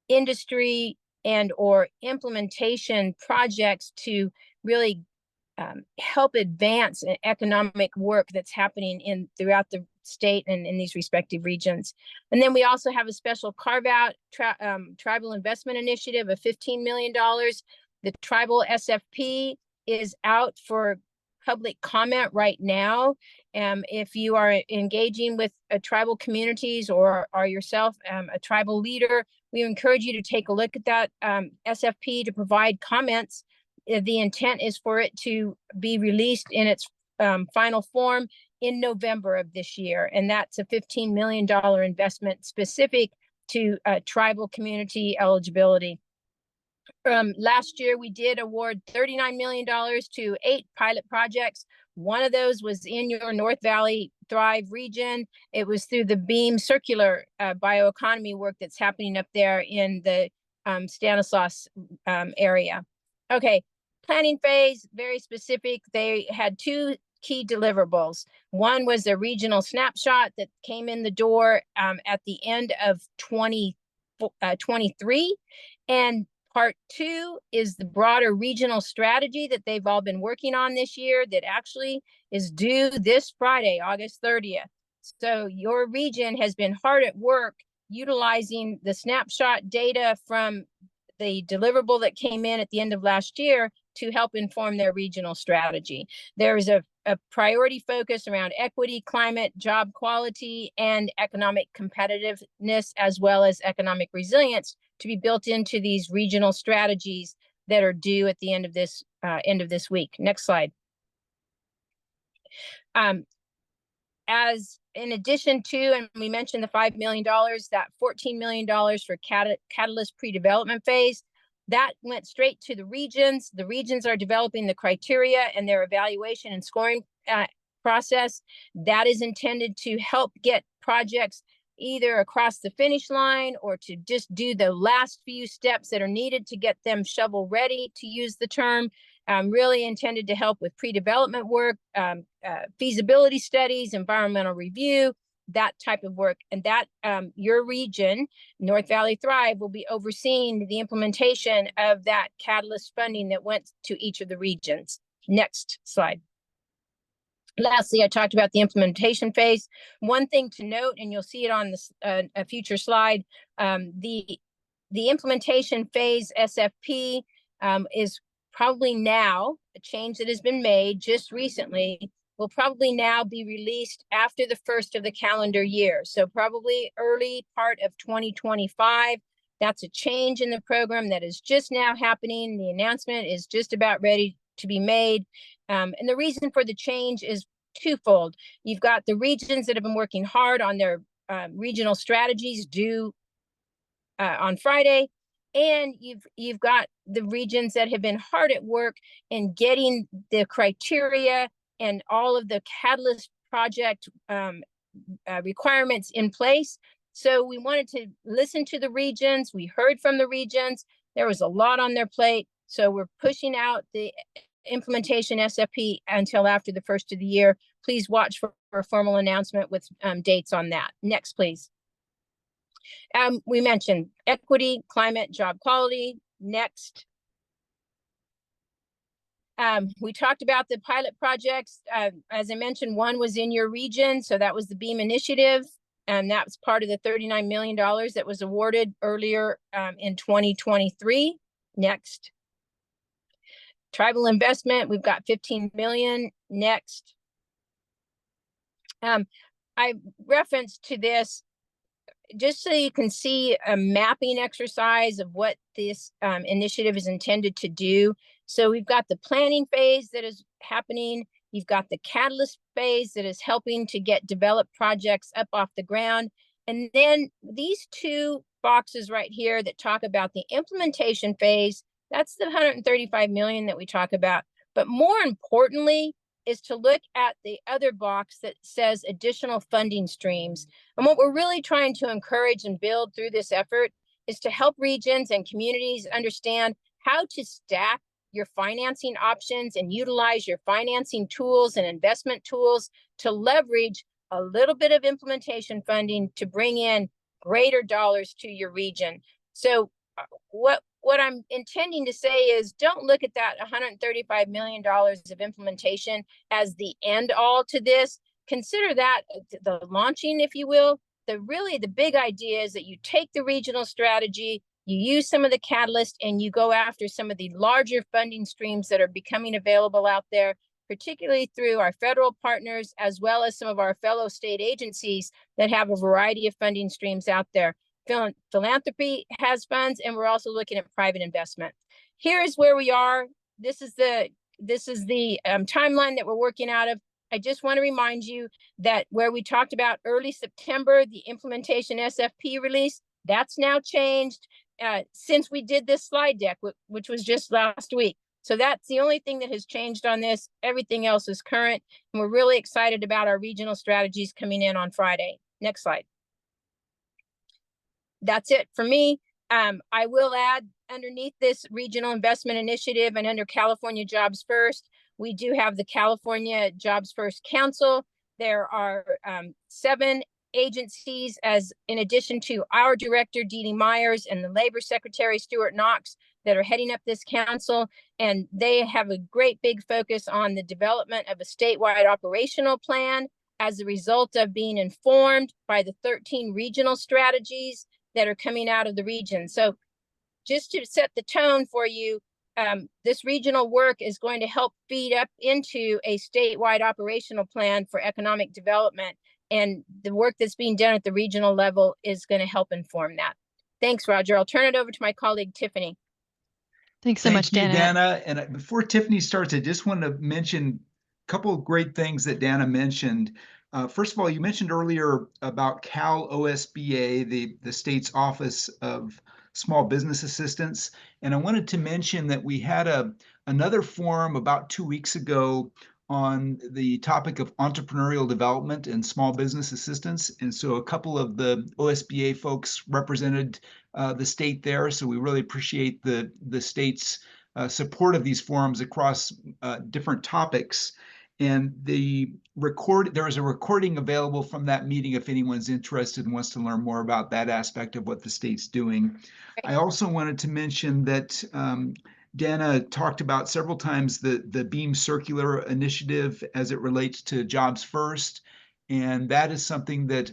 industry and or implementation projects to really help advance economic work that's happening throughout the state and in these respective regions. And then we also have a special carve-out tribal investment initiative of $15 million. The tribal SFP is out for public comment right now. If you are engaging with tribal communities or are yourself a tribal leader, we encourage you to take a look at that SFP to provide comments. The intent is for it to be released in its final form in November of this year. And that's a $15 million investment specific to tribal community eligibility. Last year, we did award $39 million to 8 pilot projects. One of those was in your North Valley Thrive region. It was through the Beam circular bioeconomy work that's happening up there in the Stanislaus area. Okay, planning phase, very specific. They had 2 key deliverables. One was a regional snapshot that came in the door at the end of 2023. And part two is the broader regional strategy that they've all been working on this year that actually is due this Friday, August 30th. So your region has been hard at work utilizing the snapshot data from the deliverable that came in at the end of last year to help inform their regional strategy. There is a priority focus around equity, climate, job quality, and economic competitiveness, as well as economic resilience to be built into these regional strategies that are due at the end of this week. Next slide. As in addition to, and we mentioned the $5 million, that $14 million for Catalyst pre-development phase, that went straight to the regions. The regions are developing the criteria and their evaluation and scoring process. That is intended to help get projects either across the finish line or to just do the last few steps that are needed to get them shovel ready, to use the term. Really intended to help with pre-development work, feasibility studies, environmental review, that type of work. And that your region, North Valley Thrive, will be overseeing the implementation of that Catalyst funding that went to each of the regions. Next slide. Lastly, I talked about the implementation phase. One thing to note, and you'll see it on this, a future slide, the implementation phase SFP is probably now, a change that has been made just recently, will probably now be released after the first of the calendar year. So probably early part of 2025. That's a change in the program that is just now happening. The announcement is just about ready to be made. And the reason for the change is twofold. You've got the regions that have been working hard on their regional strategies due on Friday. And you've got the regions that have been hard at work in getting the criteria and all of the Catalyst project requirements in place. So we wanted to listen to the regions. We heard from the regions. There was a lot on their plate. So we're pushing out the implementation SFP until after the first of the year. Please watch for a formal announcement with dates on that. Next, please. We mentioned equity, climate, job quality. Next. We talked about the pilot projects. As I mentioned, one was in your region. So that was the BEAM initiative. And that was part of the $39 million that was awarded earlier in 2023. Next. Tribal investment, we've got 15 million. Next. I referenced to this just so you can see a mapping exercise of what this initiative is intended to do. So we've got the planning phase that is happening. You've got the catalyst phase that is helping to get developed projects up off the ground. And then these two boxes right here that talk about the implementation phase, that's the 135 million that we talk about. But more importantly is to look at the other box that says additional funding streams. And what we're really trying to encourage and build through this effort is to help regions and communities understand how to stack your financing options and utilize your financing tools and investment tools to leverage a little bit of implementation funding to bring in greater dollars to your region. So what I'm intending to say is don't look at that $135 million of implementation as the end all to this. Consider that the launching, if you will. The big idea is that you take the regional strategy, you use some of the catalyst, and you go after some of the larger funding streams that are becoming available out there, particularly through our federal partners, as well as some of our fellow state agencies that have a variety of funding streams out there. Philanthropy has funds, and we're also looking at private investment. Here's where we are. This is the timeline that we're working out of. I just want to remind you that where we talked about early September, the implementation SFP release, that's now changed since we did this slide deck, which was just last week. So that's the only thing that has changed on this. Everything else is current, and we're really excited about our regional strategies coming in on Friday. Next slide. That's it for me. I will add underneath this regional investment initiative and under California Jobs First, We do have the California Jobs First Council. There are 7 agencies, as in addition to our director, Dee Dee Myers, and the Labor Secretary, Stuart Knox, that are heading up this council. And they have a great big focus on the development of a statewide operational plan as a result of being informed by the 13 regional strategies that are coming out of the region. So just to set the tone for you, this regional work is going to help feed up into a statewide operational plan for economic development. And the work that's being done at the regional level is going to help inform that. Thanks, Roger. I'll turn it over to my colleague, Tiffany. Thanks so much, Thank you, Dana. Dana. And before Tiffany starts, I just want to mention a couple of great things that Dana mentioned. First of all, you mentioned earlier about Cal OSBA, the state's Office of Small Business Assistance. And I wanted to mention that we had another forum about 2 weeks ago on the topic of entrepreneurial development and small business assistance. And so a couple of the OSBA folks represented the state there. So we really appreciate the state's support of these forums across different topics. And there is a recording available from that meeting if anyone's interested and wants to learn more about that aspect of what the state's doing. I also wanted to mention that Dana talked about several times the Beam Circular Initiative as it relates to Jobs First. And that is something that,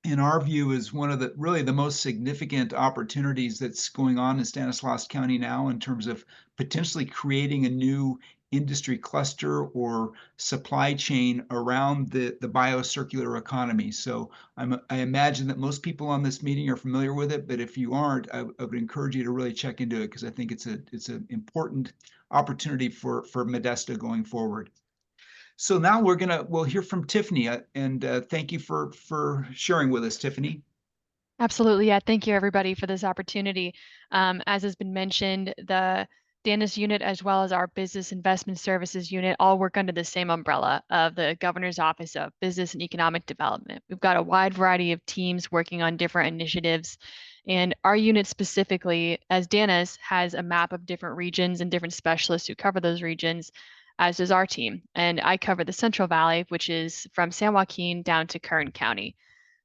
in our view, is one of the most significant opportunities that's going on in Stanislaus County now in terms of potentially creating a new industry cluster or supply chain around the biocircular economy. So I imagine that most people on this meeting are familiar with it, but if you aren't, I would encourage you to really check into it because I think it's an important opportunity for Modesto going forward. So now we'll hear from Tiffany, and thank you for sharing with us, Tiffany. Absolutely. Yeah. Thank you, everybody, for this opportunity. As has been mentioned, the Dana's unit, as well as our Business Investment Services unit, all work under the same umbrella of the Governor's Office of Business and Economic Development. We've got a wide variety of teams working on different initiatives. And our unit specifically, as Dana's, has a map of different regions and different specialists who cover those regions, as does our team. And I cover the Central Valley, which is from San Joaquin down to Kern County.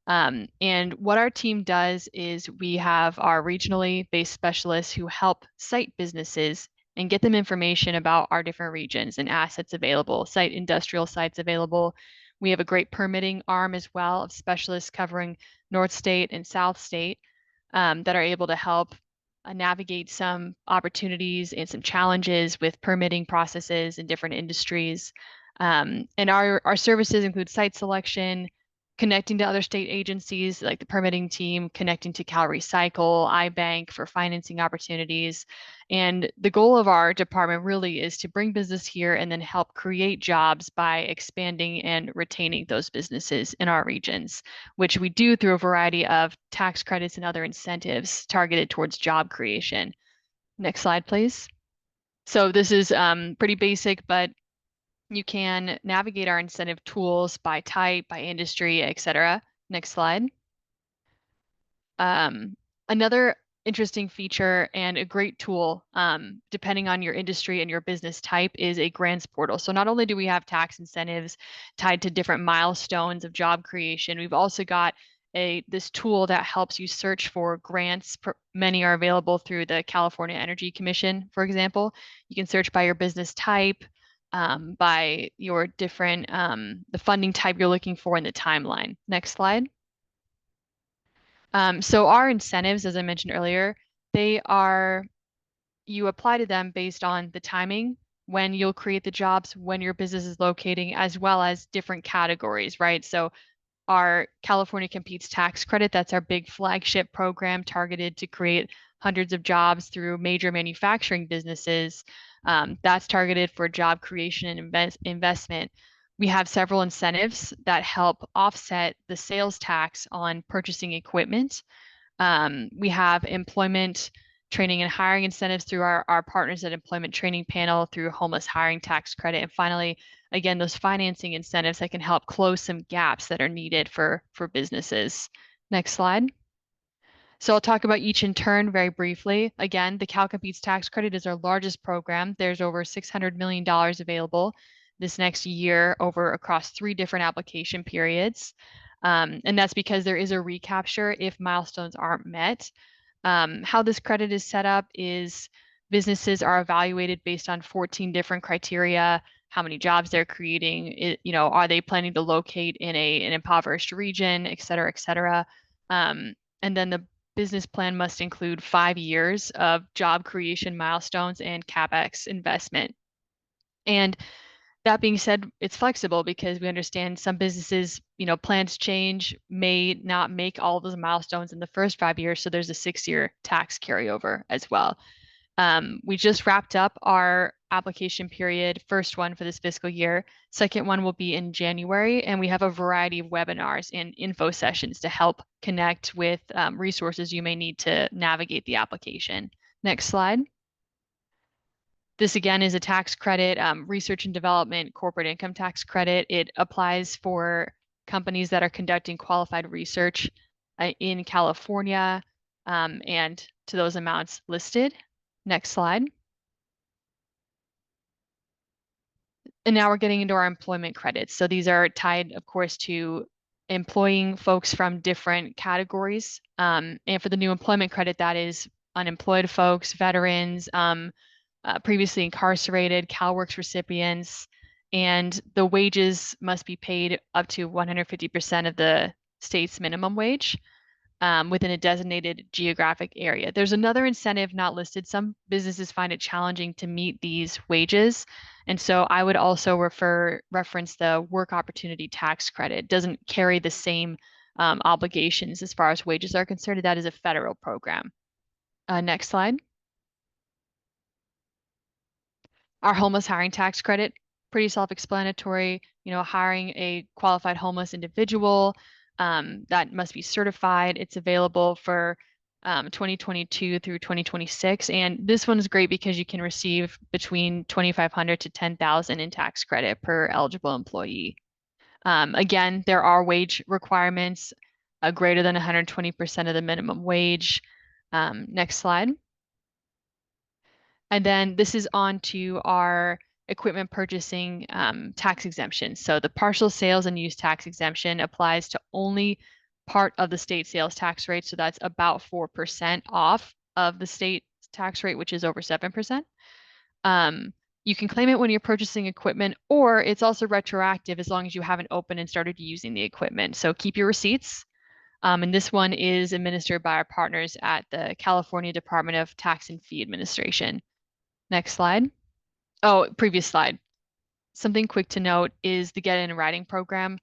And what our team does is we have our regionally based specialists who help site businesses and get them information about our different regions and assets available, site industrial sites available. We have a great permitting arm as well of specialists covering North State and South State that are able to help navigate some opportunities and some challenges with permitting processes in different industries. And our services include site selection, connecting to other state agencies like the permitting team, connecting to Cal Recycle, iBank for financing opportunities. And the goal of our department really is to bring business here and then help create jobs by expanding and retaining those businesses in our regions, which we do through a variety of tax credits and other incentives targeted towards job creation. Next slide, please. So this is pretty basic, but you can navigate our incentive tools by type, by industry, etc. Next slide. Another interesting feature and a great tool, depending on your industry and your business type, is a grants portal. So not only do we have tax incentives tied to different milestones of job creation, we've also got this tool that helps you search for grants. Many are available through the California Energy Commission, for example. You can search by your business type, by your different, the funding type you're looking for in the timeline. Next slide. So our incentives, as I mentioned earlier, you apply to them based on the timing, when you'll create the jobs, when your business is locating, as well as different categories, right? So our California Competes tax credit, that's our big flagship program targeted to create hundreds of jobs through major manufacturing businesses. That's targeted for job creation and investment. We have several incentives that help offset the sales tax on purchasing equipment. We have employment training and hiring incentives through our partners at Employment Training Panel through homeless hiring tax credit. And finally, again, those financing incentives that can help close some gaps that are needed for businesses. Next slide. So I'll talk about each in turn very briefly. Again, the Cal Competes tax credit is our largest program. There's over $600 million available this next year across 3 different application periods. And that's because there is a recapture if milestones aren't met. How this credit is set up is businesses are evaluated based on 14 different criteria: how many jobs they're creating, are they planning to locate in an impoverished region, et cetera, et cetera. And then the business plan must include 5 years of job creation milestones and CapEx investment. And that being said, it's flexible because we understand some businesses, plans change, may not make all of those milestones in the first 5 years. So there's a 6-year tax carryover as well. We just wrapped up our application period, first one for this fiscal year. Second one will be in January, and we have a variety of webinars and info sessions to help connect with resources you may need to navigate the application. Next slide. This again is a tax credit, research and development corporate income tax credit. It applies for companies that are conducting qualified research in California, and to those amounts listed. Next slide. And now we're getting into our employment credits. So these are tied, of course, to employing folks from different categories. And for the new employment credit, that is unemployed folks, veterans, previously incarcerated, CalWORKs recipients, and the wages must be paid up to 150% of the state's minimum wage within a designated geographic area. There's another incentive not listed. Some businesses find it challenging to meet these wages. And so I would also reference the work opportunity tax credit. It doesn't carry the same obligations as far as wages are concerned. That is a federal program. Next slide. Our homeless hiring tax credit, pretty self-explanatory, hiring a qualified homeless individual that must be certified. It's available for 2022 through 2026. And this one is great because you can receive between $2,500 to $10,000 in tax credit per eligible employee. Again, there are wage requirements greater than 120% of the minimum wage. Next slide. And then this is on to our equipment purchasing tax exemption. So the partial sales and use tax exemption applies to only part of the state sales tax rate. So that's about 4% off of the state tax rate, which is over 7%. You can claim it when you're purchasing equipment, or it's also retroactive as long as you haven't opened and started using the equipment. So keep your receipts. And this one is administered by our partners at the California Department of Tax and Fee Administration. Next slide. Oh, previous slide. Something quick to note is the Get It in Writing program.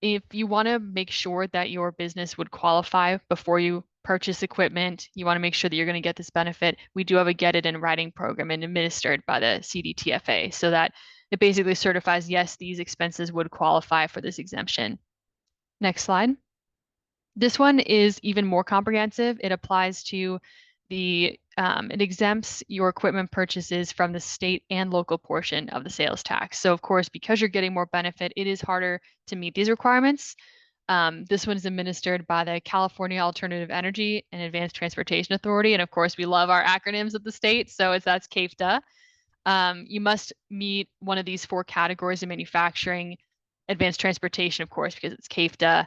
If you want to make sure that your business would qualify before you purchase equipment, you want to make sure that you're going to get this benefit, we do have a Get It in Writing program and administered by the CDTFA, so that it basically certifies, yes, these expenses would qualify for this exemption. Next slide. This one is even more comprehensive. It applies to it exempts your equipment purchases from the state and local portion of the sales tax. So of course, because you're getting more benefit, it is harder to meet these requirements. This one is administered by the California Alternative Energy and Advanced Transportation Authority. And of course, we love our acronyms of the state. So that's CAFTA. You must meet one of these 4 categories of manufacturing: advanced transportation, of course, because it's CAFTA,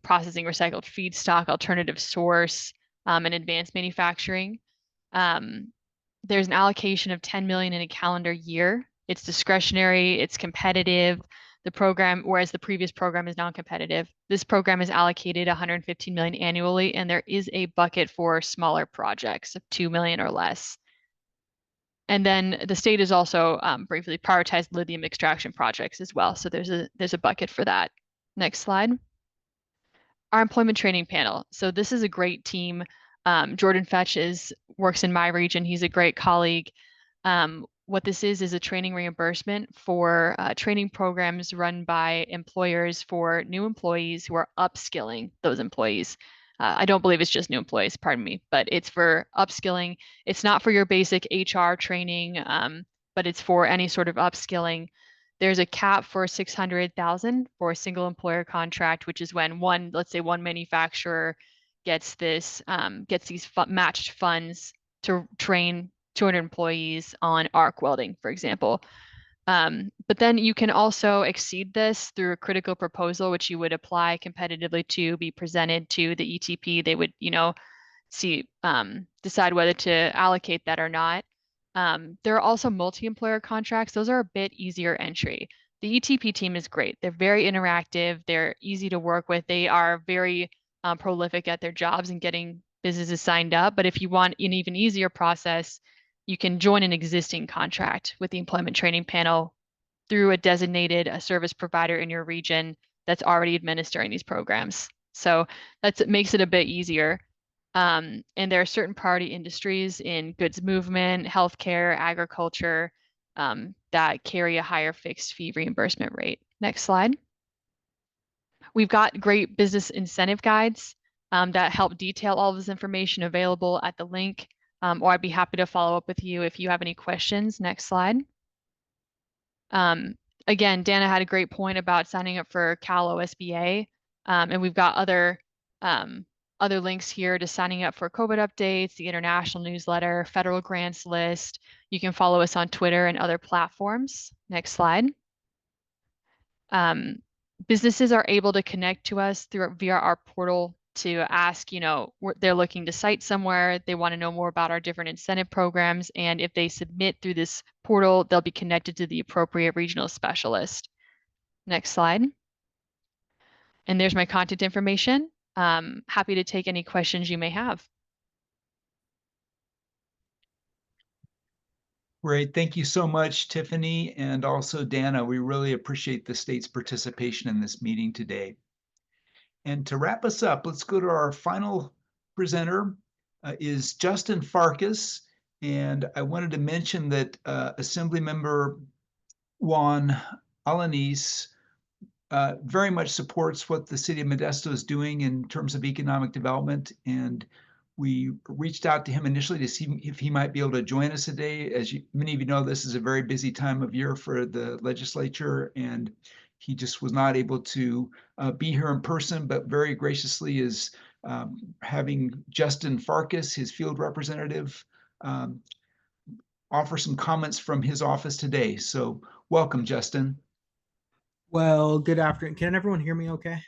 processing recycled feedstock, alternative source, and advanced manufacturing. There's an allocation of 10 million in a calendar year. It's discretionary, it's competitive. The program, whereas the previous program is non-competitive, this program is allocated 115 million annually, and there is a bucket for smaller projects of 2 million or less. And then the state has also briefly prioritized lithium extraction projects as well. So there's a bucket for that. Next slide. Our employment training panel. So this is a great team. Jordan Fetch works in my region. He's a great colleague. What this is a training reimbursement for training programs run by employers for new employees who are upskilling those employees. I don't believe it's just new employees, pardon me, but it's for upskilling. It's not for your basic HR training, but it's for any sort of upskilling. There's a cap for 600,000 for a single employer contract, which is when let's say one manufacturer gets these matched funds to train 200 employees on arc welding, for example. But then you can also exceed this through a critical proposal, which you would apply competitively to be presented to the ETP. They would, decide whether to allocate that or not. There are also multi-employer contracts. Those are a bit easier entry. The ETP team is great. They're very interactive. They're easy to work with. They are very prolific at their jobs and getting businesses signed up. But if you want an even easier process, you can join an existing contract with the employment training panel through a service provider in your region that's already administering these programs. So it makes it a bit easier. And there are certain priority industries in goods movement, healthcare, agriculture, that carry a higher fixed fee reimbursement rate. Next slide. We've got great business incentive guides that help detail all of this information available at the link, or I'd be happy to follow up with you if you have any questions. Next slide. Again, Dana had a great point about signing up for Cal OSBA, and we've got other links here to signing up for COVID updates, the international newsletter, federal grants list. You can follow us on Twitter and other platforms. Next slide. Businesses are able to connect to us via our portal to ask, they're looking to site somewhere, they want to know more about our different incentive programs, and if they submit through this portal, they'll be connected to the appropriate regional specialist. Next slide. And there's my contact information. Happy to take any questions you may have. Great. Thank you so much, Tiffany, and also Dana. We really appreciate the state's participation in this meeting today. And to wrap us up, let's go to our final presenter, is Justin Farkas. And I wanted to mention that Assemblymember Juan Alanis very much supports what the city of Modesto is doing in terms of economic development. And we reached out to him initially to see if he might be able to join us today. As many of you know, this is a very busy time of year for the legislature, and he just was not able to be here in person, but very graciously is having Justin Farkas, his field representative, offer some comments from his office today. So welcome, Justin. Well, good afternoon. Can everyone hear me okay?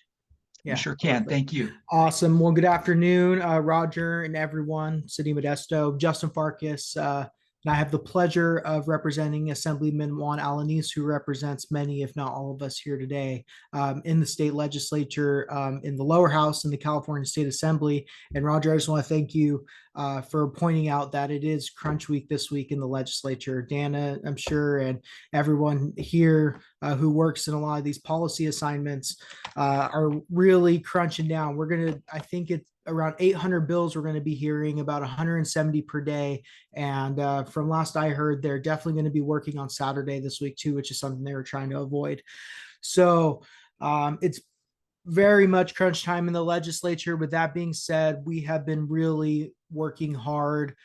Yeah, you sure can. Perfect. Thank you. Awesome. Well, good afternoon, Roger and everyone, City of Modesto, Justin Farkas. And I have the pleasure of representing Assemblyman Juan Alanis, who represents many, if not all of us here today, in the state legislature, in the lower house in the California State Assembly. And Roger, I just want to thank you for pointing out that it is crunch week this week in the legislature. Dana, I'm sure, and everyone here who works in a lot of these policy assignments are really crunching down. I think it's around 800 bills we're going to be hearing, about 170 per day. And from last I heard, they're definitely going to be working on Saturday this week too, which is something they were trying to avoid. So it's very much crunch time in the legislature. With that being said, we have been really working hard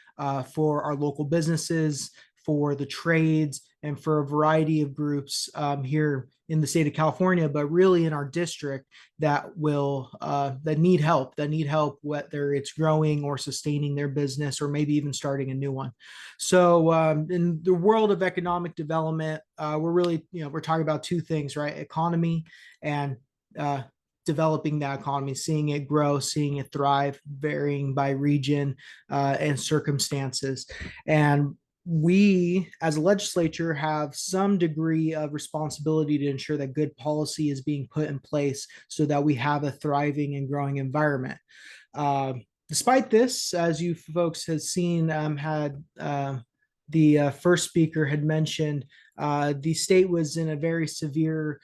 for our local businesses, for the trades, and for a variety of groups here in the state of California, but really in our district that need help, whether it's growing or sustaining their business, or maybe even starting a new one. So in the world of economic development, we're talking about two things, right? Economy and developing that economy, seeing it grow, seeing it thrive, varying by region and circumstances. And we, as a legislature, have some degree of responsibility to ensure that good policy is being put in place so that we have a thriving and growing environment. Despite this, as you folks have seen, the first speaker had mentioned, the state was in a very severe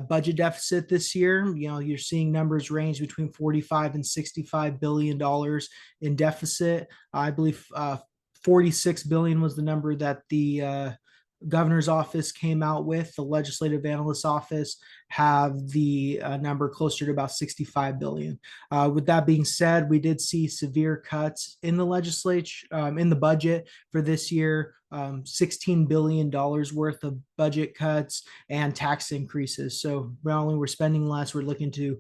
budget deficit this year. You're seeing numbers range between $45 and $65 billion in deficit. I believe 46 billion was the number that the governor's office came out with. The legislative analyst's office have the number closer to about 65 billion. With that being said, we did see severe cuts in the legislature, in the budget for this year, $16 billion worth of budget cuts and tax increases. So not only we're spending less, we're looking to,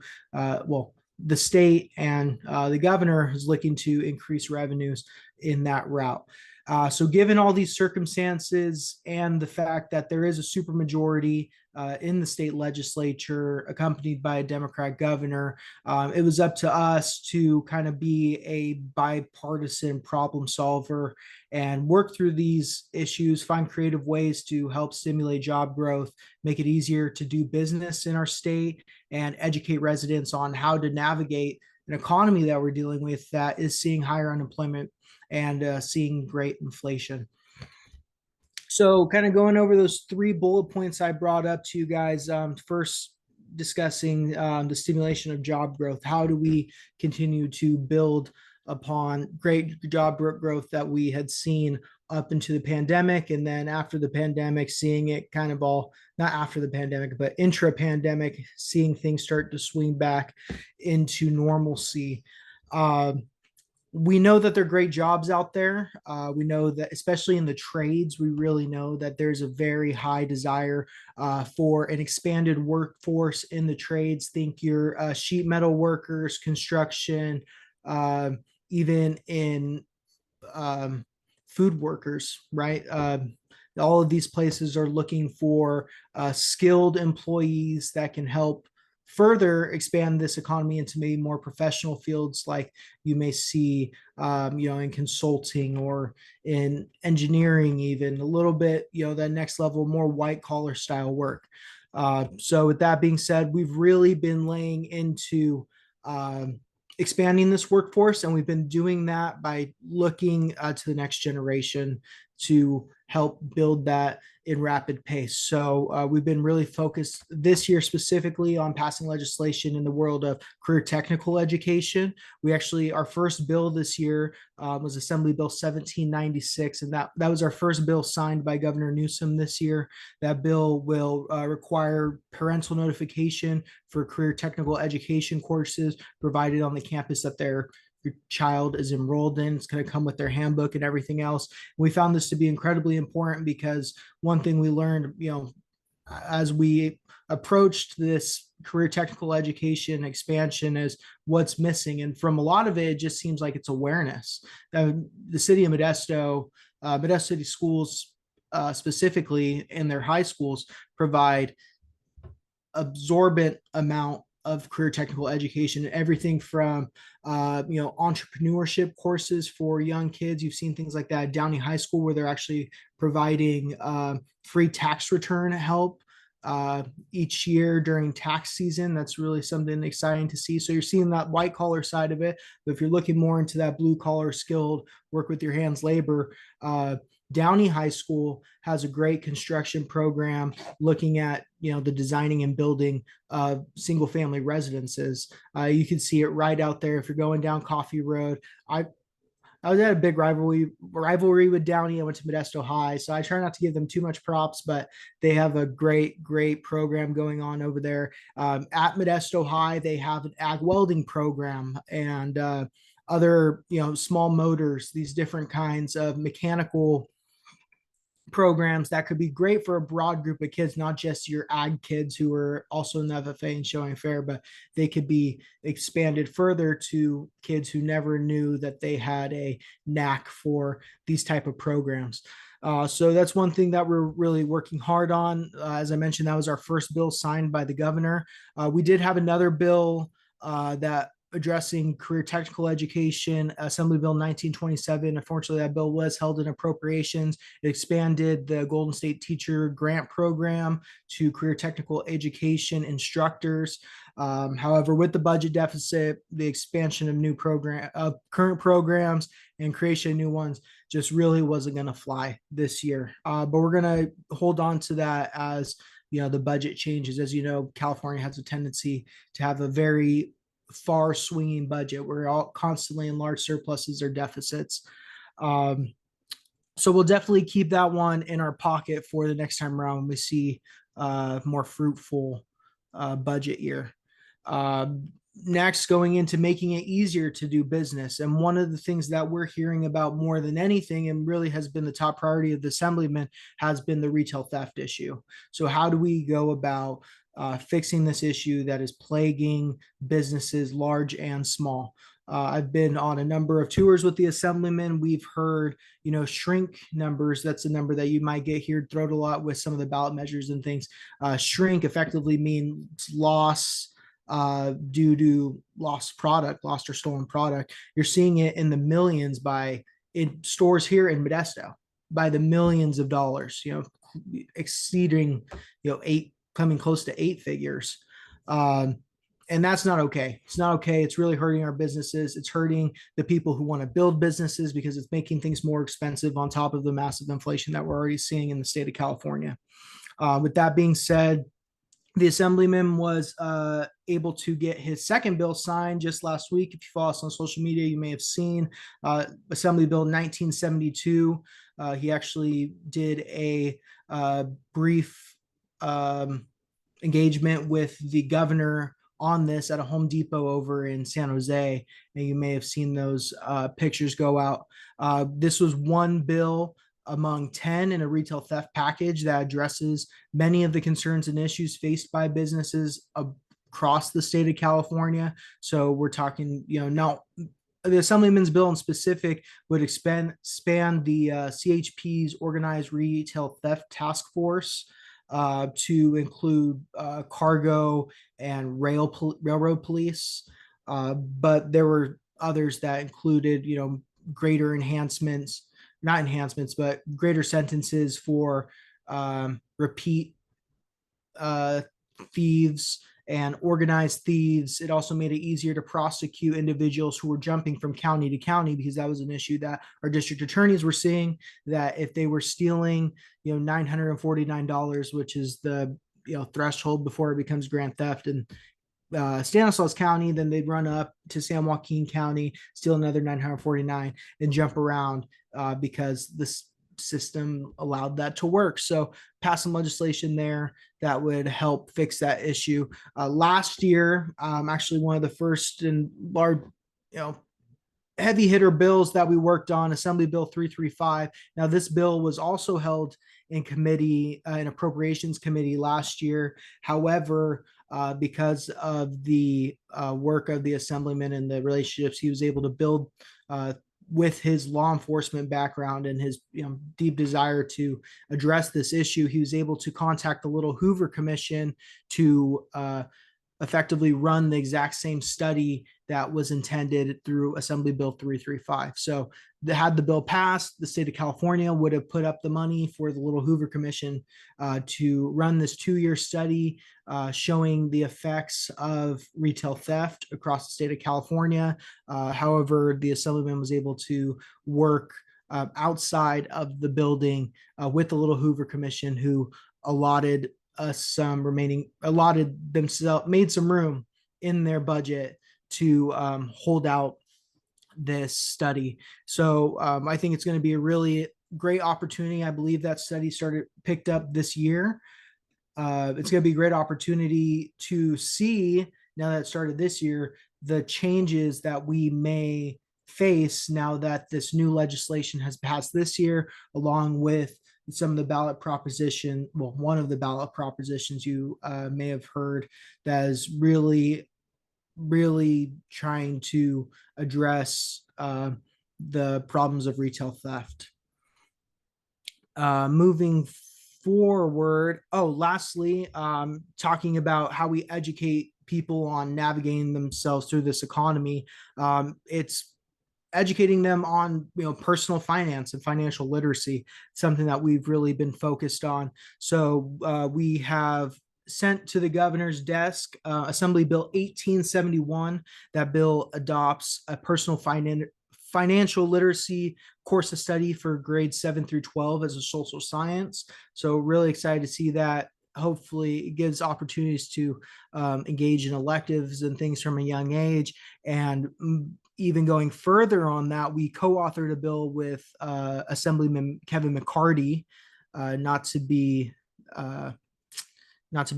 the state and the governor is looking to increase revenues in that route. So given all these circumstances and the fact that there is a supermajority in the state legislature accompanied by a Democrat governor, it was up to us to kind of be a bipartisan problem solver and work through these issues, find creative ways to help stimulate job growth, make it easier to do business in our state, and educate residents on how to navigate an economy that we're dealing with that is seeing higher unemployment and seeing great inflation. So kind of going over those 3 bullet points I brought up to you guys. First, discussing the stimulation of job growth. How do we continue to build upon great job growth that we had seen up into the pandemic, and then after the pandemic, seeing it kind of all, not after the pandemic, but intra-pandemic, seeing things start to swing back into normalcy. We know that there are great jobs out there. We know that, especially in the trades, we really know that there's a very high desire for an expanded workforce in the trades. Think your sheet metal workers, construction, even in food workers, right? All of these places are looking for skilled employees that can help further expand this economy into maybe more professional fields, like you may see, in consulting or in engineering, even a little bit, that next level, more white collar style work. So with that being said, we've really been laying into expanding this workforce, and we've been doing that by looking to the next generation to help build that in rapid pace. So we've been really focused this year specifically on passing legislation in the world of career technical education. We actually, our first bill this year was Assembly Bill 1796, and that was our first bill signed by Governor Newsom this year. That bill will require parental notification for career technical education courses provided on the campus that your child is enrolled in. It's going to come with their handbook and everything else. We found this to be incredibly important because one thing we learned, as we approached this career technical education expansion, is what's missing. And from a lot of it, it just seems like it's awareness. The city of Modesto, Modesto City Schools specifically in their high schools provide absorbent amount of career technical education, everything from entrepreneurship courses for young kids. You've seen things like that at Downey High School, where they're actually providing free tax return help each year during tax season. That's really something exciting to see. So you're seeing that white collar side of it, but if you're looking more into that blue collar, skilled, work with your hands labor, Downey High School has a great construction program looking at the designing and building of single family residences. You can see it right out there if you're going down Coffee Road. I was at a big rivalry with Downey. I went to Modesto High, so I try not to give them too much props, but they have a great program going on over there. At Modesto High, they have an ag welding program and other small motors, these different kinds of mechanical programs that could be great for a broad group of kids, not just your ag kids who are also in the FFA and showing fair, but they could be expanded further to kids who never knew that they had a knack for these type of programs. So that's one thing that we're really working hard on. As I mentioned, that was our first bill signed by the governor. We did have another bill that addressing career technical education, Assembly Bill 1927. Unfortunately, that bill was held in appropriations. It expanded the Golden State Teacher Grant Program to career technical education instructors. However, with the budget deficit, the expansion of current programs and creation of new ones just really wasn't going to fly this year. But we're going to hold on to that as the budget changes. As you know, California has a tendency to have a very far swinging budget. We're all constantly in large surpluses or deficits. So we'll definitely keep that one in our pocket for the next time around when we see more fruitful budget year. Next, going into making it easier to do business. And one of the things that we're hearing about more than anything, and really has been the top priority of the Assemblyman, has been the retail theft issue. So how do we go about fixing this issue that is plaguing businesses large and small. I've been on a number of tours with the assemblyman. We've heard, shrink numbers. That's a number that you might get here thrown a lot with some of the ballot measures and things. Shrink effectively means loss due to lost or stolen product. You're seeing it in the millions in stores here in Modesto by the millions of dollars, exceeding, coming close to 8 figures. And that's not okay. It's not okay. It's really hurting our businesses. It's hurting the people who want to build businesses because it's making things more expensive on top of the massive inflation that we're already seeing in the state of California. With that being said, the assemblyman was able to get his second bill signed just last week. If you follow us on social media, you may have seen Assembly Bill 1972. He actually did a brief engagement with the governor on this at a Home Depot over in San Jose. And you may have seen those pictures go out. This was one bill among 10 in a retail theft package that addresses many of the concerns and issues faced by businesses across the state of California. So we're talking, now the Assemblyman's bill in specific would span the CHP's Organized Retail Theft Task Force to include cargo and railroad police. But there were others that included, greater but greater sentences for repeat thieves and organized thieves. It also made it easier to prosecute individuals who were jumping from county to county, because that was an issue that our district attorneys were seeing, that if they were stealing, $949, which is the threshold before it becomes grand theft, and Stanislaus County, then they'd run up to San Joaquin County, steal another 949, and jump around because this system allowed that to work. So pass some legislation there that would help fix that issue. Last year, actually one of the first and large, heavy hitter bills that we worked on, Assembly Bill 335. Now, this bill was also held in committee, in Appropriations Committee last year. However, because of the work of the assemblyman and the relationships he was able to build with his law enforcement background and his deep desire to address this issue, he was able to contact the Little Hoover Commission to effectively run the exact same study that was intended through Assembly Bill 335. So had the bill passed, the state of California would have put up the money for the Little Hoover Commission to run this 2-year study showing the effects of retail theft across the state of California. However, the assemblyman was able to work outside of the building with the Little Hoover Commission, who allotted themselves, made some room in their budget to hold out this study. So I think it's going to be a really great opportunity. I believe that study picked up this year. It's going to be a great opportunity to see, now that it started this year, the changes that we may face now that this new legislation has passed this year, along with some of the ballot proposition, one of the ballot propositions you may have heard that is really trying to address the problems of retail theft. Moving forward, lastly, talking about how we educate people on navigating themselves through this economy. It's educating them on personal finance and financial literacy, something that we've really been focused on. So we have sent to the governor's desk Assembly Bill 1871. That bill adopts a personal financial literacy course of study for grades 7 through 12 as a social science. So really excited to see that. Hopefully it gives opportunities to engage in electives and things from a young age. And even going further on that, we co-authored a bill with Assemblyman Kevin McCarty, not to be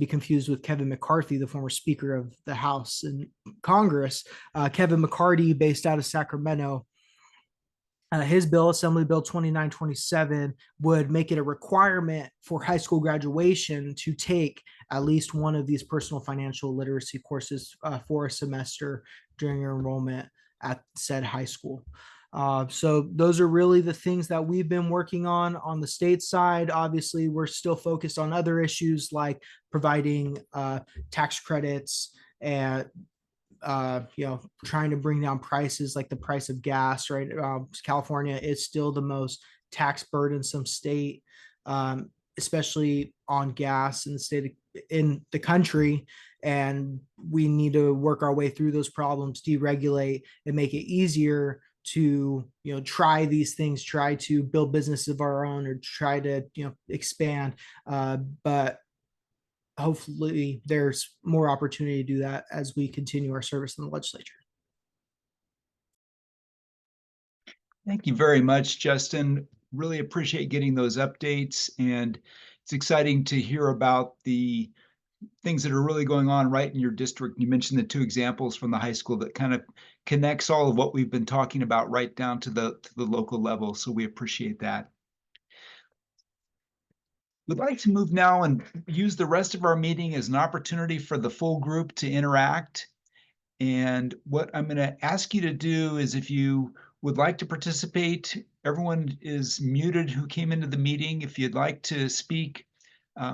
confused with Kevin McCarthy, the former Speaker of the House and Congress. Kevin McCarty, based out of Sacramento, his bill, Assembly Bill 2927, would make it a requirement for high school graduation to take at least one of these personal financial literacy courses for a semester during your enrollment at said high school. So those are really the things that we've been working on the state side. Obviously, we're still focused on other issues like providing tax credits and trying to bring down prices like the price of gas, right? California is still the most tax burdensome state, especially on gas in the state in the country. And we need to work our way through those problems, deregulate, and make it easier to try these things, try to build businesses of our own, or try to expand. But hopefully there's more opportunity to do that as we continue our service in the legislature. Thank you very much, Justin. Really appreciate getting those updates, and it's exciting to hear about the things that are really going on right in your district. You mentioned the two examples from the high school that kind of connects all of what we've been talking about right down to the local level. So we appreciate that. We'd like to move now and use the rest of our meeting as an opportunity for the full group to interact. And what I'm going to ask you to do is, if you would like to participate, everyone is muted who came into the meeting. If you'd like to speak,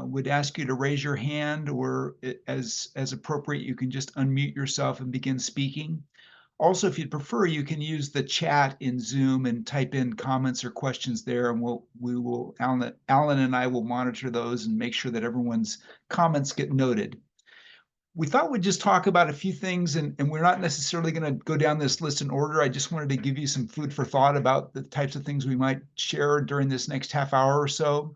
would ask you to raise your hand, or as appropriate, you can just unmute yourself and begin speaking. Also, if you'd prefer, you can use the chat in Zoom and type in comments or questions there, and Alan and I will monitor those and make sure that everyone's comments get noted. We thought we'd just talk about a few things, and we're not necessarily going to go down this list in order. I just wanted to give you some food for thought about the types of things we might share during this next half hour or so.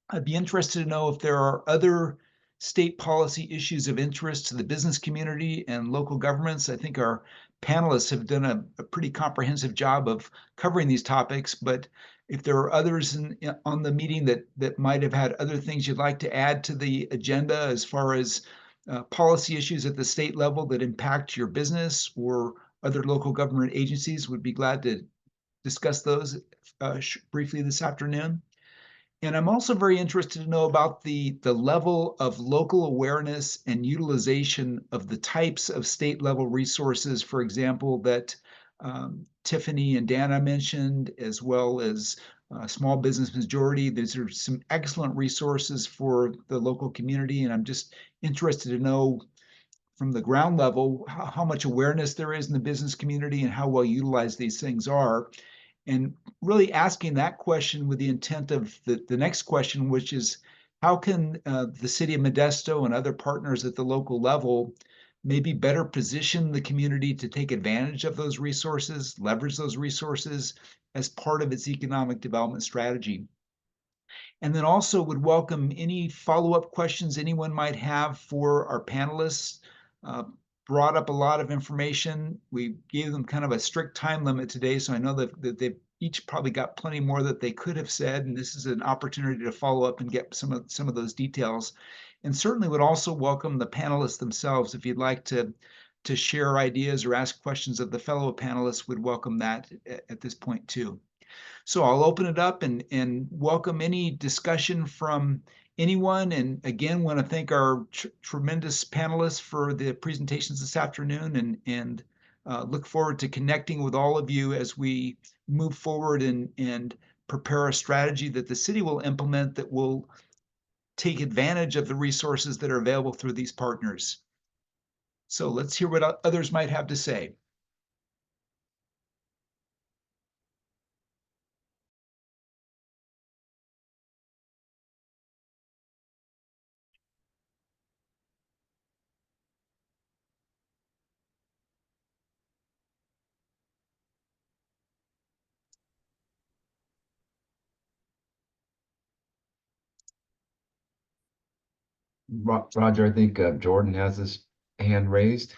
I'd be interested to know if there are other state policy issues of interest to the business community and local governments. I think our panelists have done a pretty comprehensive job of covering these topics, but if there are others on the meeting that might have had other things you'd like to add to the agenda as far as policy issues at the state level that impact your business or other local government agencies, would be glad to discuss those briefly this afternoon. And I'm also very interested to know about the level of local awareness and utilization of the types of state level resources, for example, that Tiffany and Dana mentioned, as well as Small Business Majority. These are some excellent resources for the local community, and I'm just interested to know from the ground level how much awareness there is in the business community and how well utilized these things are. And really asking that question with the intent of the next question, which is, how can the city of Modesto and other partners at the local level maybe better position the community to take advantage of those resources, leverage those resources as part of its economic development strategy? And then also would welcome any follow-up questions anyone might have for our panelists. Brought up a lot of information. We gave them kind of a strict time limit today, so I know that they've each probably got plenty more that they could have said, and this is an opportunity to follow up and get some of those details. And certainly would also welcome the panelists themselves. If you'd like to share ideas or ask questions of the fellow panelists, would welcome that at this point too. So I'll open it up and welcome any discussion from anyone. And again, want to thank our tremendous panelists for the presentations this afternoon, and look forward to connecting with all of you as we move forward and prepare a strategy that the city will implement that will take advantage of the resources that are available through these partners. So let's hear what others might have to say. Roger, I think Jordan has his hand raised.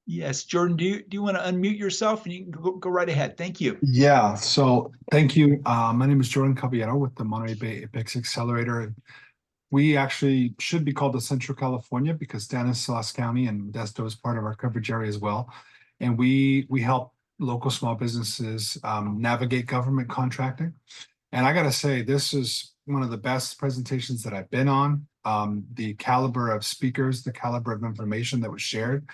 Yes, Jordan, do you want to unmute yourself, and you can go right ahead? Thank you. Yeah, so thank you. My name is Jordan Caballero with the Monterey Bay Apex Accelerator. We actually should be called the Central California because Stanislaus County and Modesto is part of our coverage area as well. And we help local small businesses navigate government contracting. And I gotta say, this is one of the best presentations that I've been on. The caliber of speakers, the caliber of information that was shared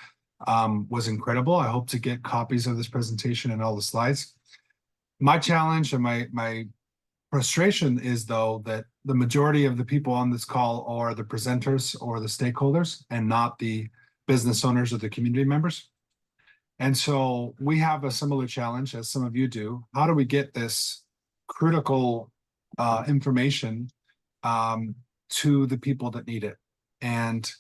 was incredible. I hope to get copies of this presentation and all the slides. My challenge and my frustration is, though, that the majority of the people on this call are the presenters or the stakeholders and not the business owners or the community members. And so we have a similar challenge as some of you do. How do we get this critical information to the people that need it? And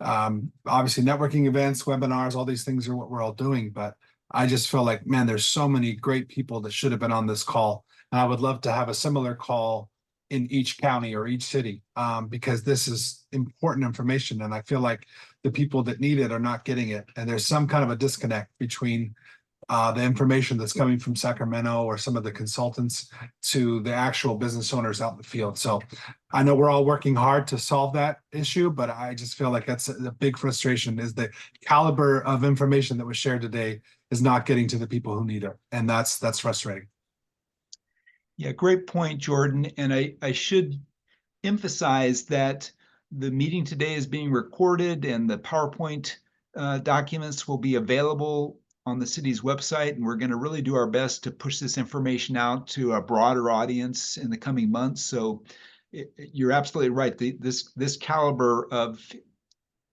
obviously networking events, webinars, all these things are what we're all doing. But I just feel like, man, there's so many great people that should have been on this call. And I would love to have a similar call in each county or each city because this is important information. And I feel like the people that need it are not getting it. And there's some kind of a disconnect between the information that's coming from Sacramento or some of the consultants to the actual business owners out in the field. So I know we're all working hard to solve that issue, but I just feel like that's a big frustration is the caliber of information that was shared today is not getting to the people who need it. And that's frustrating. Yeah, great point, Jordan. And I should emphasize that the meeting today is being recorded and the PowerPoint documents will be available on the city's website. And we're going to really do our best to push this information out to a broader audience in the coming months. So you're absolutely right. This caliber of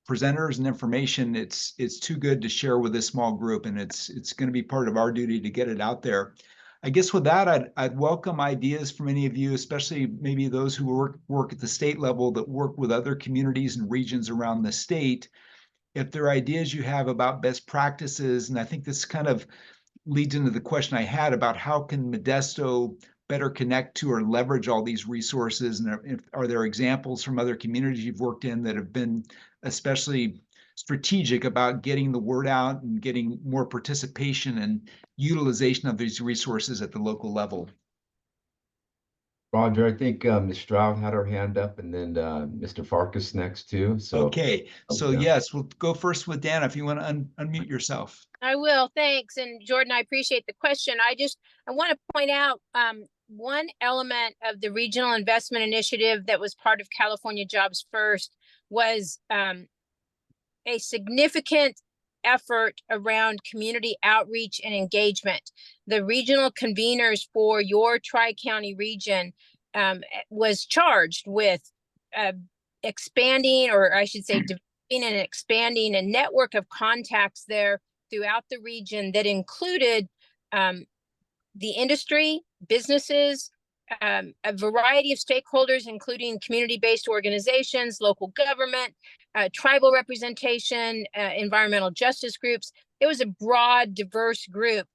presenters and information, it's too good to share with this small group, and it's going to be part of our duty to get it out there. I guess with that, I'd welcome ideas from any of you, especially maybe those who work at the state level that work with other communities and regions around the state. If there are ideas you have about best practices, and I think this kind of leads into the question I had about how can Modesto better connect to or leverage all these resources, and are there examples from other communities you've worked in that have been especially strategic about getting the word out and getting more participation and utilization of these resources at the local level? Roger, I think Ms. Stroud had her hand up, and then Mr. Farkas next too. So Okay, so yeah. yes, we'll go first with Dan if you want to unmute yourself. I will, thanks. And Jordan, I appreciate the question. I want to point out one element of the regional investment initiative that was part of California Jobs First was a significant effort around community outreach and engagement. The regional conveners for your Tri-County region was charged with expanding, or I should say developing and expanding a network of contacts there throughout the region that included the industry, businesses, a variety of stakeholders, including community-based organizations, local government, tribal representation, environmental justice groups. It was a broad, diverse group.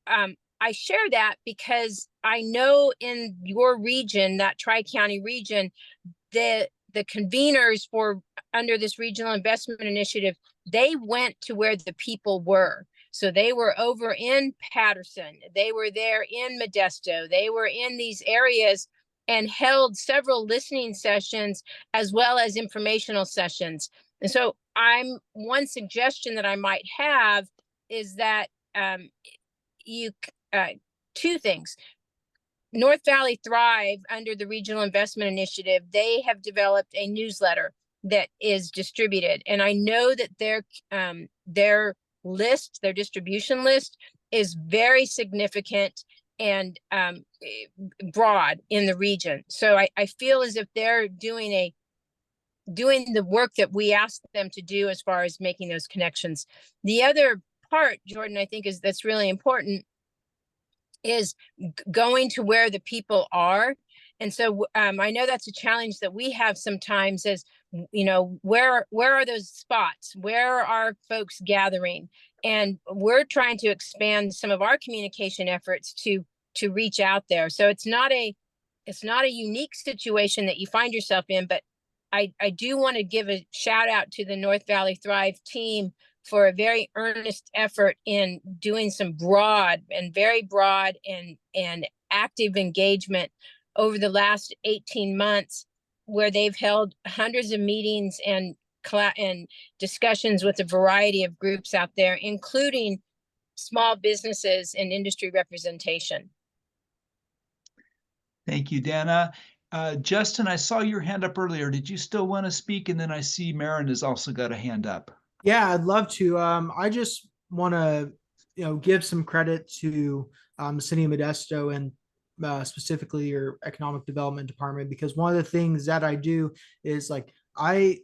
I share that because I know in your region, that Tri-County region, the conveners for under this regional investment initiative, they went to where the people were. So they were over in Patterson, they were there in Modesto, they were in these areas and held several listening sessions as well as informational sessions. And so one suggestion that I might have is that two things. North Valley Thrive, under the Regional Investment Initiative, they have developed a newsletter that is distributed. And I know that their distribution list is very significant and broad in the region. So I feel as if they're doing the work that we asked them to do as far as making those connections. The other part, Jordan, I think that's really important is going to where the people are. And so I know that's a challenge that we have sometimes is, where are those spots? Where are folks gathering? And we're trying to expand some of our communication efforts to reach out there. So it's not a unique situation that you find yourself in, but I do want to give a shout out to the North Valley Thrive team for a very earnest effort in doing some very broad and active engagement over the last 18 months, where they've held hundreds of meetings and discussions with a variety of groups out there, including small businesses and industry representation. Thank you, Dana. Justin, I saw your hand up earlier. Did you still want to speak? And then I see Maren has also got a hand up. Yeah, I'd love to. I just want to, give some credit to the city of Modesto and specifically your economic development department, because one of the things that I do is like I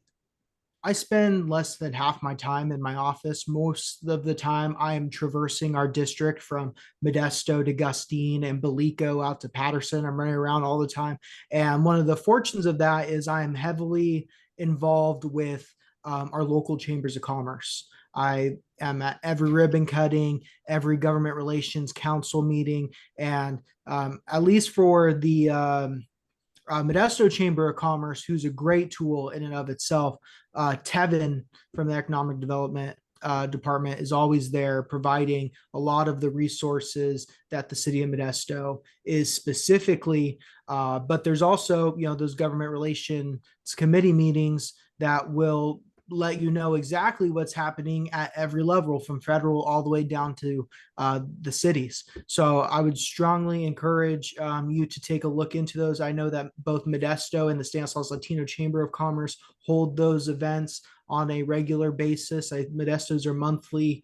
spend less than half my time in my office. Most of the time, I am traversing our district from Modesto to Gustine and Belico out to Patterson. I'm running around all the time. And one of the fortunes of that is I am heavily involved with our local chambers of commerce. I am at every ribbon cutting, every government relations council meeting, and at least for the Modesto Chamber of Commerce, who's a great tool in and of itself. Tevin from the Economic Development Department is always there providing a lot of the resources that the city of Modesto is specifically. But there's also, those government relations committee meetings that will let you know exactly what's happening at every level from federal all the way down to the cities. So I would strongly encourage you to take a look into those. I know that both Modesto and the Stanislaus Latino Chamber of Commerce hold those events on a regular basis. Modesto's are monthly.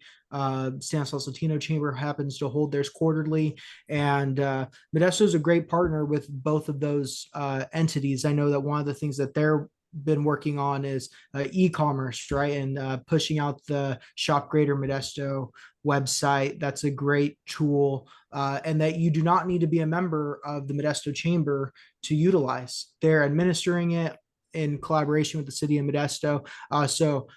Stanislaus Latino Chamber happens to hold theirs quarterly. And Modesto is a great partner with both of those entities. I know that one of the things that they're been working on is e-commerce, right? And pushing out the Shop Greater Modesto website. That's a great tool, and that you do not need to be a member of the Modesto Chamber to utilize. They're administering it in collaboration with the city of Modesto. So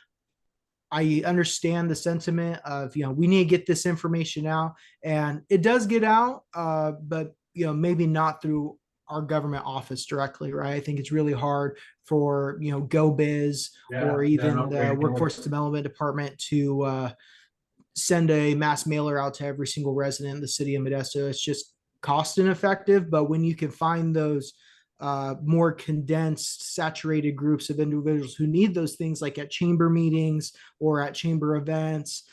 I understand the sentiment of, we need to get this information out, and it does get out, but maybe not through our government office directly, right? I think it's really hard for GoBiz or even the workforce development department to send a mass mailer out to every single resident in the city of Modesto. It's just cost ineffective. But when you can find those more condensed, saturated groups of individuals who need those things, like at chamber meetings or at chamber events,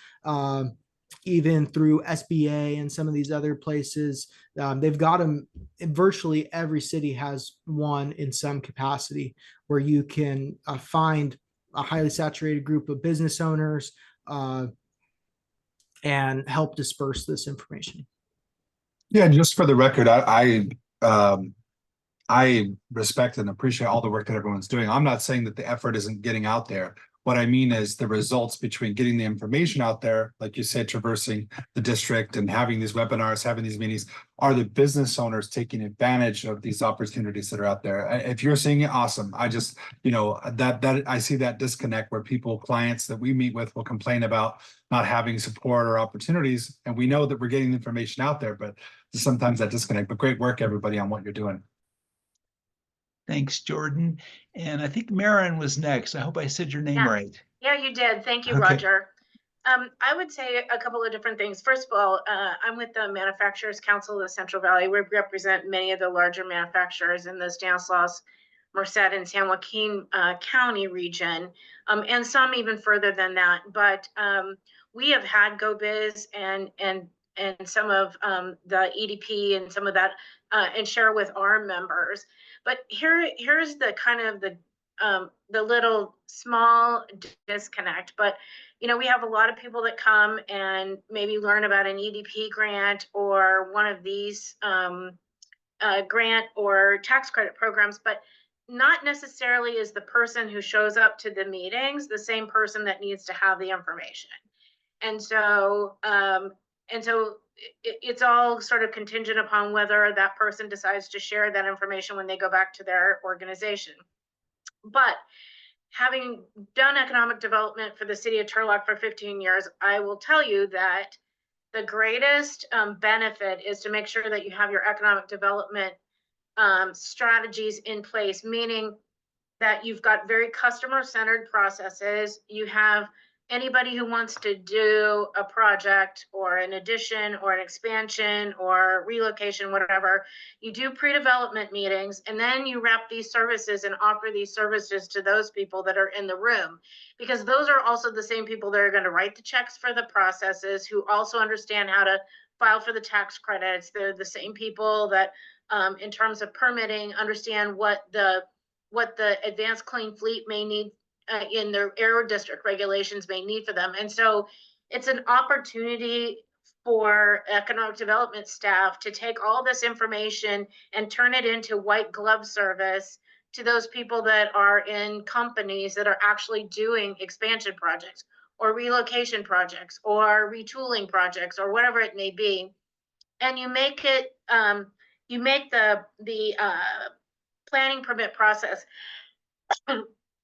even through SBA and some of these other places, they've got them. Virtually every city has one in some capacity where you can find a highly saturated group of business owners and help disperse this information. Yeah, just for the record, I respect and appreciate all the work that everyone's doing. I'm not saying that the effort isn't getting out there. What I mean is the results between getting the information out there, like you said, traversing the district and having these webinars, having these meetings, are the business owners taking advantage of these opportunities that are out there. If you're seeing it, awesome. I just, that I see that disconnect where clients that we meet with will complain about not having support or opportunities. And we know that we're getting information out there, but sometimes that disconnect. But great work, everybody, on what you're doing. Thanks, Jordan. And I think Maren was next. I hope I said your name right. Yeah, you did. Thank you, Okay. Roger. I would say a couple of different things. First of all, I'm with the Manufacturers Council of the Central Valley. We represent many of the larger manufacturers in the Stanislaus, Merced, and San Joaquin County region, and some even further than that. But we have had GoBiz and some of the EDP and some of that and share with our members. But here's the kind of the little small disconnect. But we have a lot of people that come and maybe learn about an EDP grant or one of these grant or tax credit programs, but not necessarily is the person who shows up to the meetings the same person that needs to have the information. And so it's all sort of contingent upon whether that person decides to share that information when they go back to their organization. But having done economic development for the city of Turlock for 15 years, I will tell you that the greatest benefit is to make sure that you have your economic development strategies in place, meaning that you've got very customer-centered processes. You have anybody who wants to do a project or an addition or an expansion or relocation, whatever, you do pre-development meetings, and then you wrap these services and offer these services to those people that are in the room, because those are also the same people that are going to write the checks for the processes, who also understand how to file for the tax credits. They're the same people that, in terms of permitting, understand what the advanced clean fleet may need in their air district regulations may need for them. And so it's an opportunity for economic development staff to take all this information and turn it into white glove service to those people that are in companies that are actually doing expansion projects or relocation projects or retooling projects or whatever it may be. And you make it, you make the planning permit process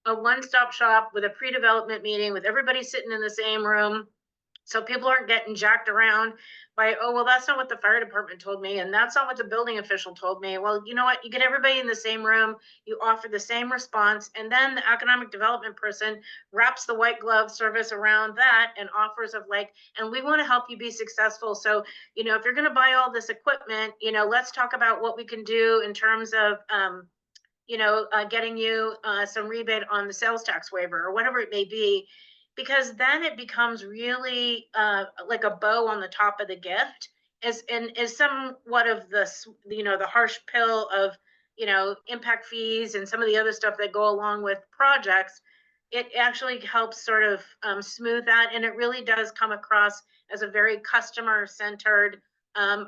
a one-stop shop with a pre-development meeting with everybody sitting in the same room. So people aren't getting jacked around by, oh, well, that's not what the fire department told me, and that's not what the building official told me. Well, you know what? You get everybody in the same room, you offer the same response, and then the economic development person wraps the white glove service around that and offers of like, and we want to help you be successful. So, you know, if you're going to buy all this equipment, you know, let's talk about what we can do in terms of, getting you some rebate on the sales tax waiver or whatever it may be, because then it becomes really like a bow on the top of the gift, is somewhat of the, the harsh pill of, impact fees and some of the other stuff that go along with projects. It actually helps sort of smooth that, and it really does come across as a very customer centered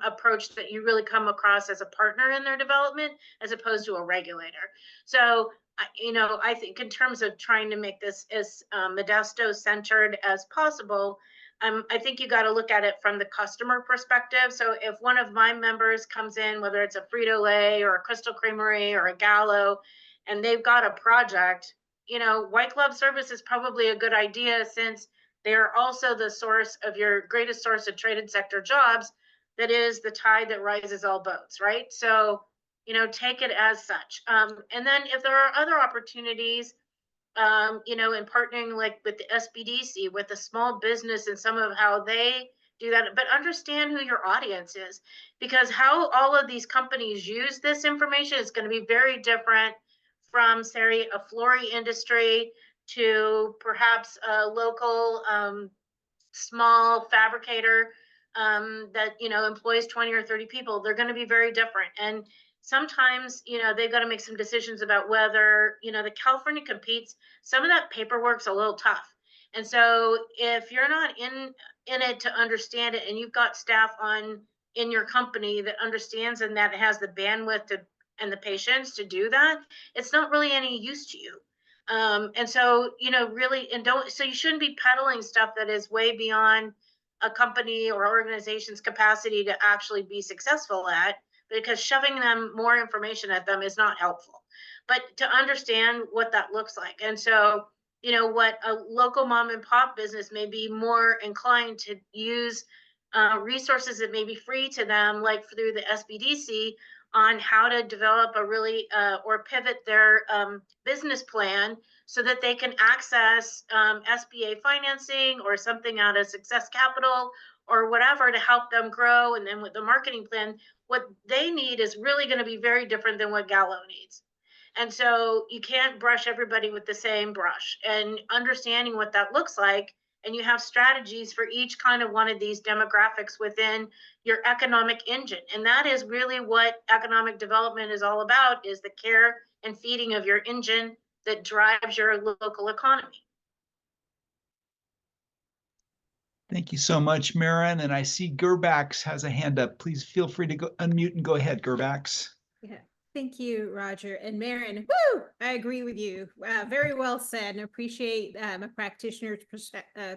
approach, that you really come across as a partner in their development as opposed to a regulator. So, I think in terms of trying to make this as Modesto centered as possible, I think you got to look at it from the customer perspective. So if one of my members comes in, whether it's a Frito-Lay or a Crystal Creamery or a Gallo, and they've got a project, white glove service is probably a good idea, since they're also the source of your greatest source of traded sector jobs. That is the tide that rises all boats, right? So, take it as such. And then if there are other opportunities, in partnering like with the SBDC, with the small business and some of how they do that, but understand who your audience is, because how all of these companies use this information is going to be very different from, say, a flooring industry to perhaps a local small fabricator that employs 20 or 30 people. They're going to be very different, and sometimes they've got to make some decisions about whether the California competes. Some of that paperwork's a little tough, and so if you're not in it to understand it, and you've got staff in your company that understands and that has the bandwidth to and the patience to do that, it's not really any use to you. And so, really, and don't, so you shouldn't be peddling stuff that is way beyond a company or organization's capacity to actually be successful at, because shoving them more information at them is not helpful. But to understand what that looks like. And so, what a local mom and pop business may be more inclined to use resources that may be free to them, like through the SBDC, on how to develop a really or pivot their business plan so that they can access SBA financing or something out of Success Capital or whatever to help them grow. And then with the marketing plan, what they need is really going to be very different than what Gallo needs. And so you can't brush everybody with the same brush, and understanding what that looks like. And you have strategies for each kind of one of these demographics within your economic engine. And that is really what economic development is all about, is the care and feeding of your engine that drives your local economy. Thank you so much, Marin. And I see Gerbax has a hand up. Please feel free to go unmute and go ahead, Gerbax. Yeah. Thank you, Roger. And Marin, woo, I agree with you. Very well said, and appreciate a practitioner's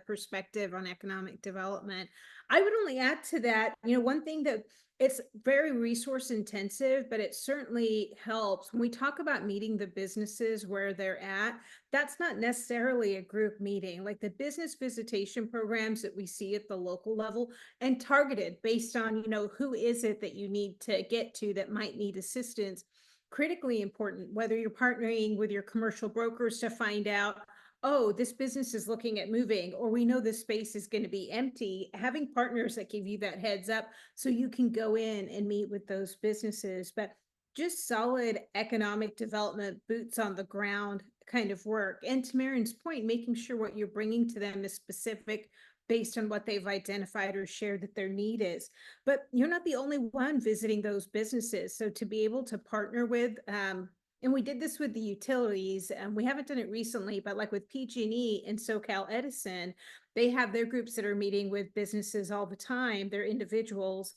perspective on economic development. I would only add to that, one thing that it's very resource intensive, but it certainly helps when we talk about meeting the businesses where they're at. That's not necessarily a group meeting, like the business visitation programs that we see at the local level, and targeted based on, who is it that you need to get to that might need assistance. Critically important, whether you're partnering with your commercial brokers to find out oh, this business is looking at moving, or we know this space is going to be empty, having partners that give you that heads up so you can go in and meet with those businesses. But just solid economic development, boots on the ground kind of work. And to Marin's point, making sure what you're bringing to them is specific based on what they've identified or shared that their need is. But you're not the only one visiting those businesses. So to be able to partner with, and we did this with the utilities, and we haven't done it recently, but like with PG&E and SoCal Edison, they have their groups that are meeting with businesses all the time. They're individuals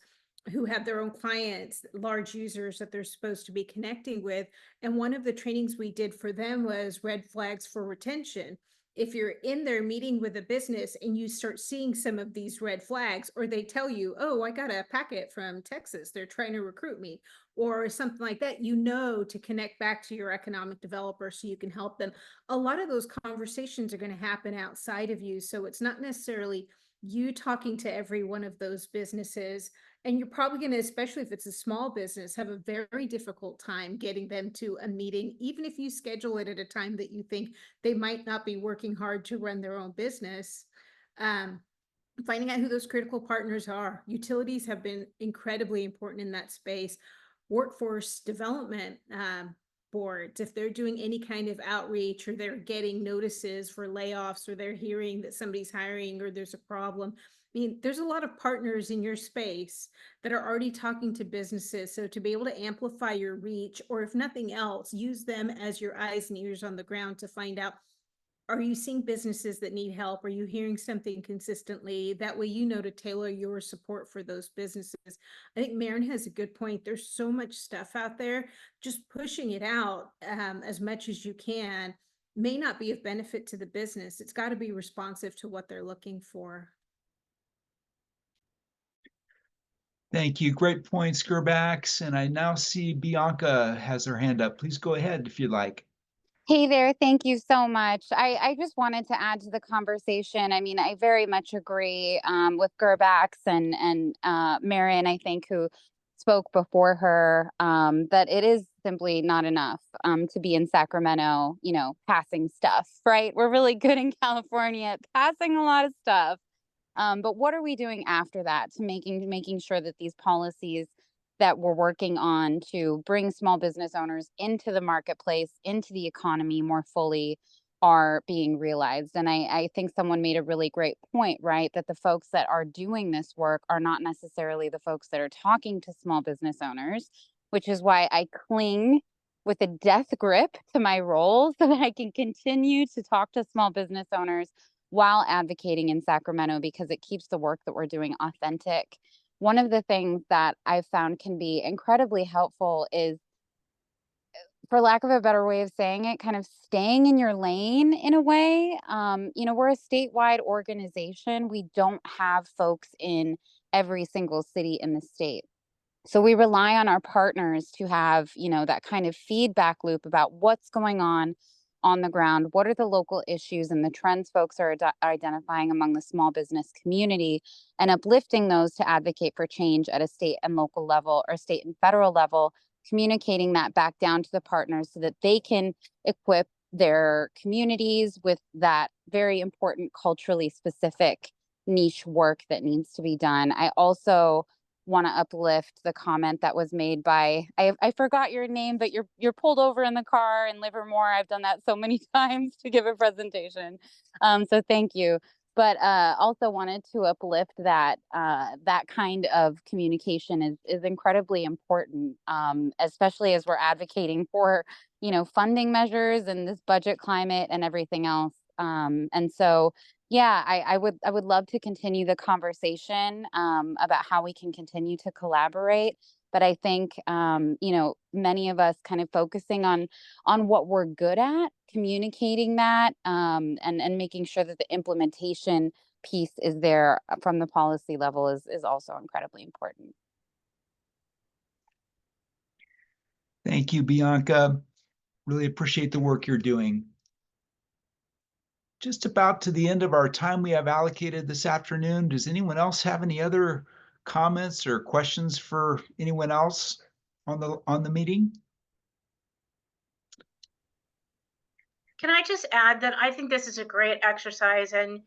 who have their own clients, large users that they're supposed to be connecting with. And one of the trainings we did for them was red flags for retention. If you're in there meeting with a business and you start seeing some of these red flags, or they tell you, oh, I got a packet from Texas, they're trying to recruit me, or something like that, you know, to connect back to your economic developer so you can help them. A lot of those conversations are going to happen outside of you. So it's not necessarily you talking to every one of those businesses. And you're probably going to, especially if it's a small business, have a very difficult time getting them to a meeting, even if you schedule it at a time that you think they might not be working hard to run their own business. Finding out who those critical partners are. Utilities have been incredibly important in that space. Workforce development boards, if they're doing any kind of outreach, or they're getting notices for layoffs, or they're hearing that somebody's hiring or there's a problem. I mean, there's a lot of partners in your space that are already talking to businesses. So to be able to amplify your reach, or if nothing else, use them as your eyes and ears on the ground to find out, are you seeing businesses that need help? Are you hearing something consistently? That way, you know, to tailor your support for those businesses. I think Marin has a good point. There's so much stuff out there. Just pushing it out as much as you can may not be of benefit to the business. It's got to be responsive to what they're looking for. Thank you. Great points, Gerbax. And I now see Bianca has her hand up. Please go ahead if you'd like. Hey there, thank you so much. I just wanted to add to the conversation. I mean, I very much agree with Gerbax and Marion, I think, who spoke before her, that it is simply not enough to be in Sacramento, you know, passing stuff, right? We're really good in California at passing a lot of stuff. But what are we doing after that to making sure that these policies that we're working on to bring small business owners into the marketplace, into the economy more fully, are being realized? And I think someone made a really great point, right? That the folks that are doing this work are not necessarily the folks that are talking to small business owners, which is why I cling with a death grip to my role so that I can continue to talk to small business owners while advocating in Sacramento, because it keeps the work that we're doing authentic. One of the things that I've found can be incredibly helpful is, for lack of a better way of saying it, kind of staying in your lane in a way. You know, we're a statewide organization. We don't have folks in every single city in the state. So we rely on our partners to have, you know, that kind of feedback loop about what's going on the ground, what are the local issues and the trends folks are identifying among the small business community, and uplifting those to advocate for change at a state and local level, or state and federal level, communicating that back down to the partners so that they can equip their communities with that very important culturally specific niche work that needs to be done. I also want to uplift the comment that was made by, I forgot your name, but you're pulled over in the car in Livermore. I've done that so many times to give a presentation. So thank you. But also wanted to uplift that that kind of communication is incredibly important, especially as we're advocating for, you know, funding measures and this budget climate and everything else. And so yeah, I would love to continue the conversation about how we can continue to collaborate. But I think you know, many of us kind of focusing on what we're good at, communicating that, and making sure that the implementation piece is there from the policy level is also incredibly important. Thank you, Bianca. Really appreciate the work you're doing. Just about to the end of our time we have allocated this afternoon. Does anyone else have any other comments or questions for anyone else on the meeting? Can I just add that I think this is a great exercise, and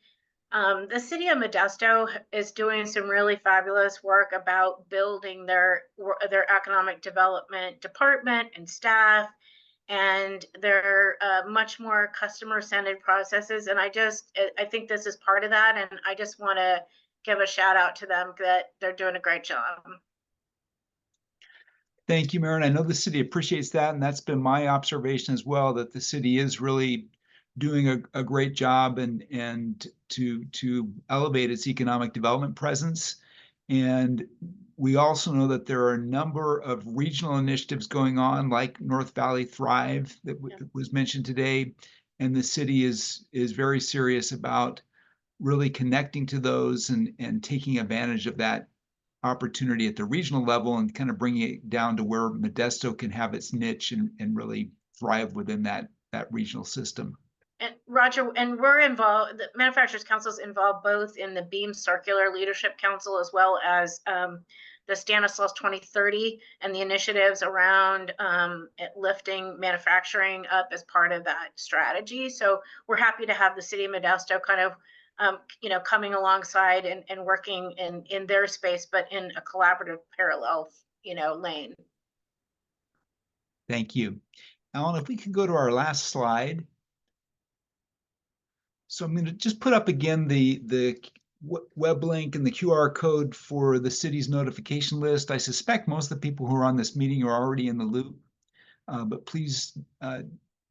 the city of Modesto is doing some really fabulous work about building their economic development department and staff, and their much more customer-centered processes. And I think this is part of that, and I just want to give a shout out to them that they're doing a great job. Thank you, Maren. I know the city appreciates that, and that's been my observation as well, that the city is really doing a great job and to elevate its economic development presence. And we also know that there are a number of regional initiatives going on, like North Valley Thrive that was mentioned today. And the city is very serious about really connecting to those and taking advantage of that opportunity at the regional level and kind of bringing it down to where Modesto can have its niche and really thrive within that regional system. And Roger, and we're involved, the Manufacturers Council is involved both in the Beam Circular Leadership Council as well as the Stanislaus 2030 and the initiatives around lifting manufacturing up as part of that strategy. So we're happy to have the city of Modesto kind of coming alongside and working in their space, but in a collaborative parallel, lane. Thank you. Alan, if we could go to our last slide. So I'm going to just put up again the web link and the QR code for the city's notification list. I suspect most of the people who are on this meeting are already in the loop, but please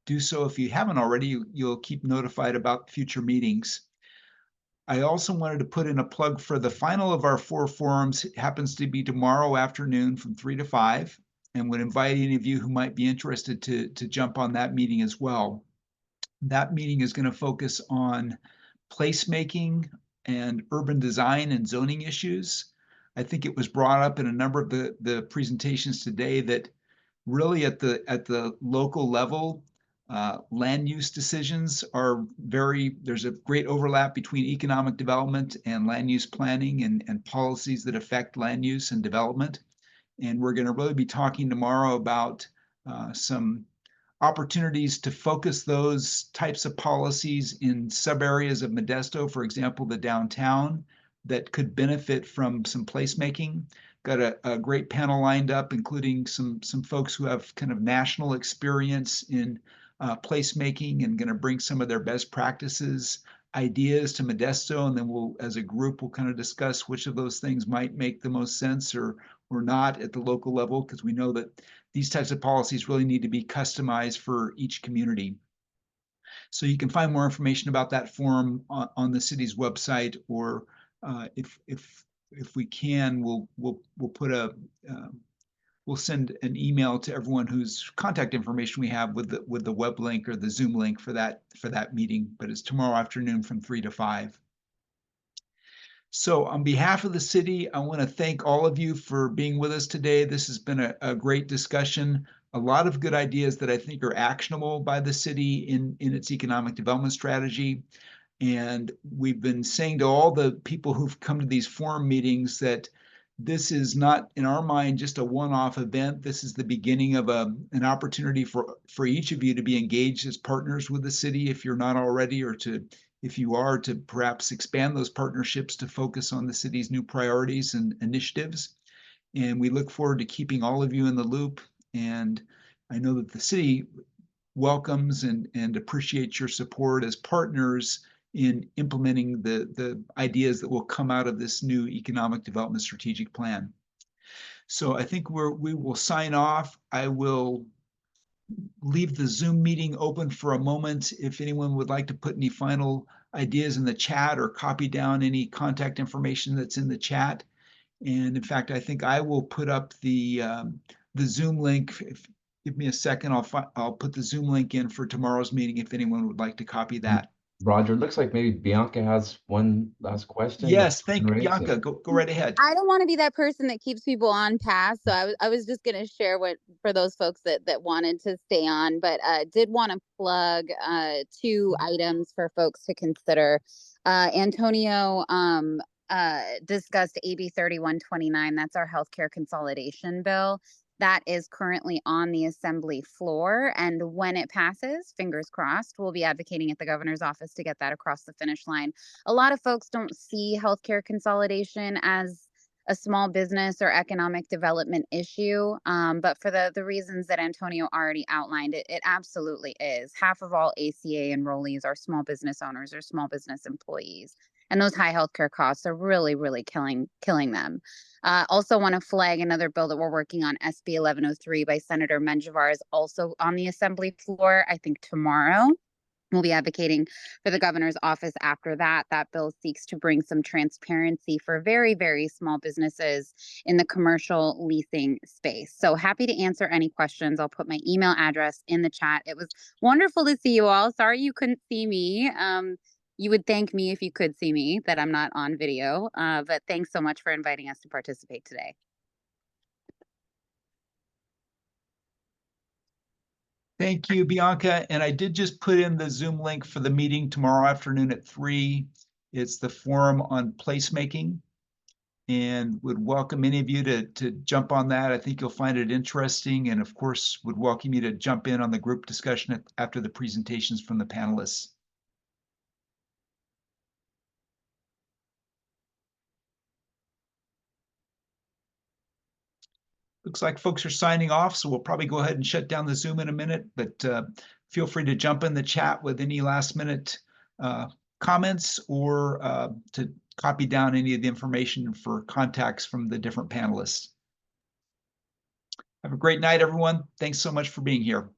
do so if you haven't already. You'll keep notified about future meetings. I also wanted to put in a plug for the final of our 4 forums. It happens to be tomorrow afternoon from 3 to 5, and would invite any of you who might be interested to jump on that meeting as well. That meeting is going to focus on placemaking and urban design and zoning issues. I think it was brought up in a number of the presentations today that really at the local level, land use decisions are there's a great overlap between economic development and land use planning and policies that affect land use and development. And we're going to really be talking tomorrow about some opportunities to focus those types of policies in sub areas of Modesto, for example, the downtown, that could benefit from some placemaking. Got a great panel lined up, including some folks who have kind of national experience in placemaking and going to bring some of their best practices, ideas to Modesto, and then we'll, as a group, we'll kind of discuss which of those things might make the most sense or not at the local level, because we know that these types of policies really need to be customized for each community. So you can find more information about that forum on the city's website, or if we can, we'll put we'll send an email to everyone whose contact information we have with the web link or the Zoom link for that meeting. But it's tomorrow afternoon from 3 to 5. So on behalf of the city, I want to thank all of you for being with us today. This has been a great discussion, a lot of good ideas that I think are actionable by the city in its economic development strategy. And we've been saying to all the people who've come to these forum meetings that this is not, in our mind, just a one-off event. This is the beginning of an opportunity for each of you to be engaged as partners with the city, if you're not already, or if you are, to perhaps expand those partnerships to focus on the city's new priorities and initiatives. And we look forward to keeping all of you in the loop. And I know that the city welcomes and appreciates your support as partners in implementing the ideas that will come out of this new economic development strategic plan. So I think we will sign off. I will leave the Zoom meeting open for a moment if anyone would like to put any final ideas in the chat or copy down any contact information that's in the chat. And in fact, I think I will put up the Zoom link. Give me a second, I'll put the Zoom link in for tomorrow's meeting if anyone would like to copy that. Roger, looks like maybe Bianca has one last question. Yes, thank you, Bianca. Go right ahead. I don't want to be that person that keeps people on task, so I was just going to share what for those folks that wanted to stay on, but did want to plug 2 items for folks to consider. Antonio discussed AB 3129. That's our healthcare consolidation bill. That is currently on the assembly floor. And when it passes, fingers crossed, we'll be advocating at the governor's office to get that across the finish line. A lot of folks don't see healthcare consolidation as a small business or economic development issue. But for the reasons that Antonio already outlined, it absolutely is. Half of all ACA enrollees are small business owners or small business employees. And those high healthcare costs are really, really killing them. Also want to flag another bill that we're working on, SB 1103 by Senator Menjivar, is also on the assembly floor, I think tomorrow. We'll be advocating for the governor's office after that. That bill seeks to bring some transparency for very, very small businesses in the commercial leasing space. So happy to answer any questions. I'll put my email address in the chat. It was wonderful to see you all. Sorry you couldn't see me. You would thank me if you could see me, that I'm not on video. But thanks so much for inviting us to participate today. Thank you, Bianca. And I did just put in the Zoom link for the meeting tomorrow afternoon at 3. It's the forum on placemaking, and would welcome any of you to jump on that. I think you'll find it interesting, and of course would welcome you to jump in on the group discussion after the presentations from the panelists. Looks like folks are signing off, so we'll probably go ahead and shut down the Zoom in a minute, but feel free to jump in the chat with any last minute comments or to copy down any of the information for contacts from the different panelists. Have a great night, everyone. Thanks so much for being here.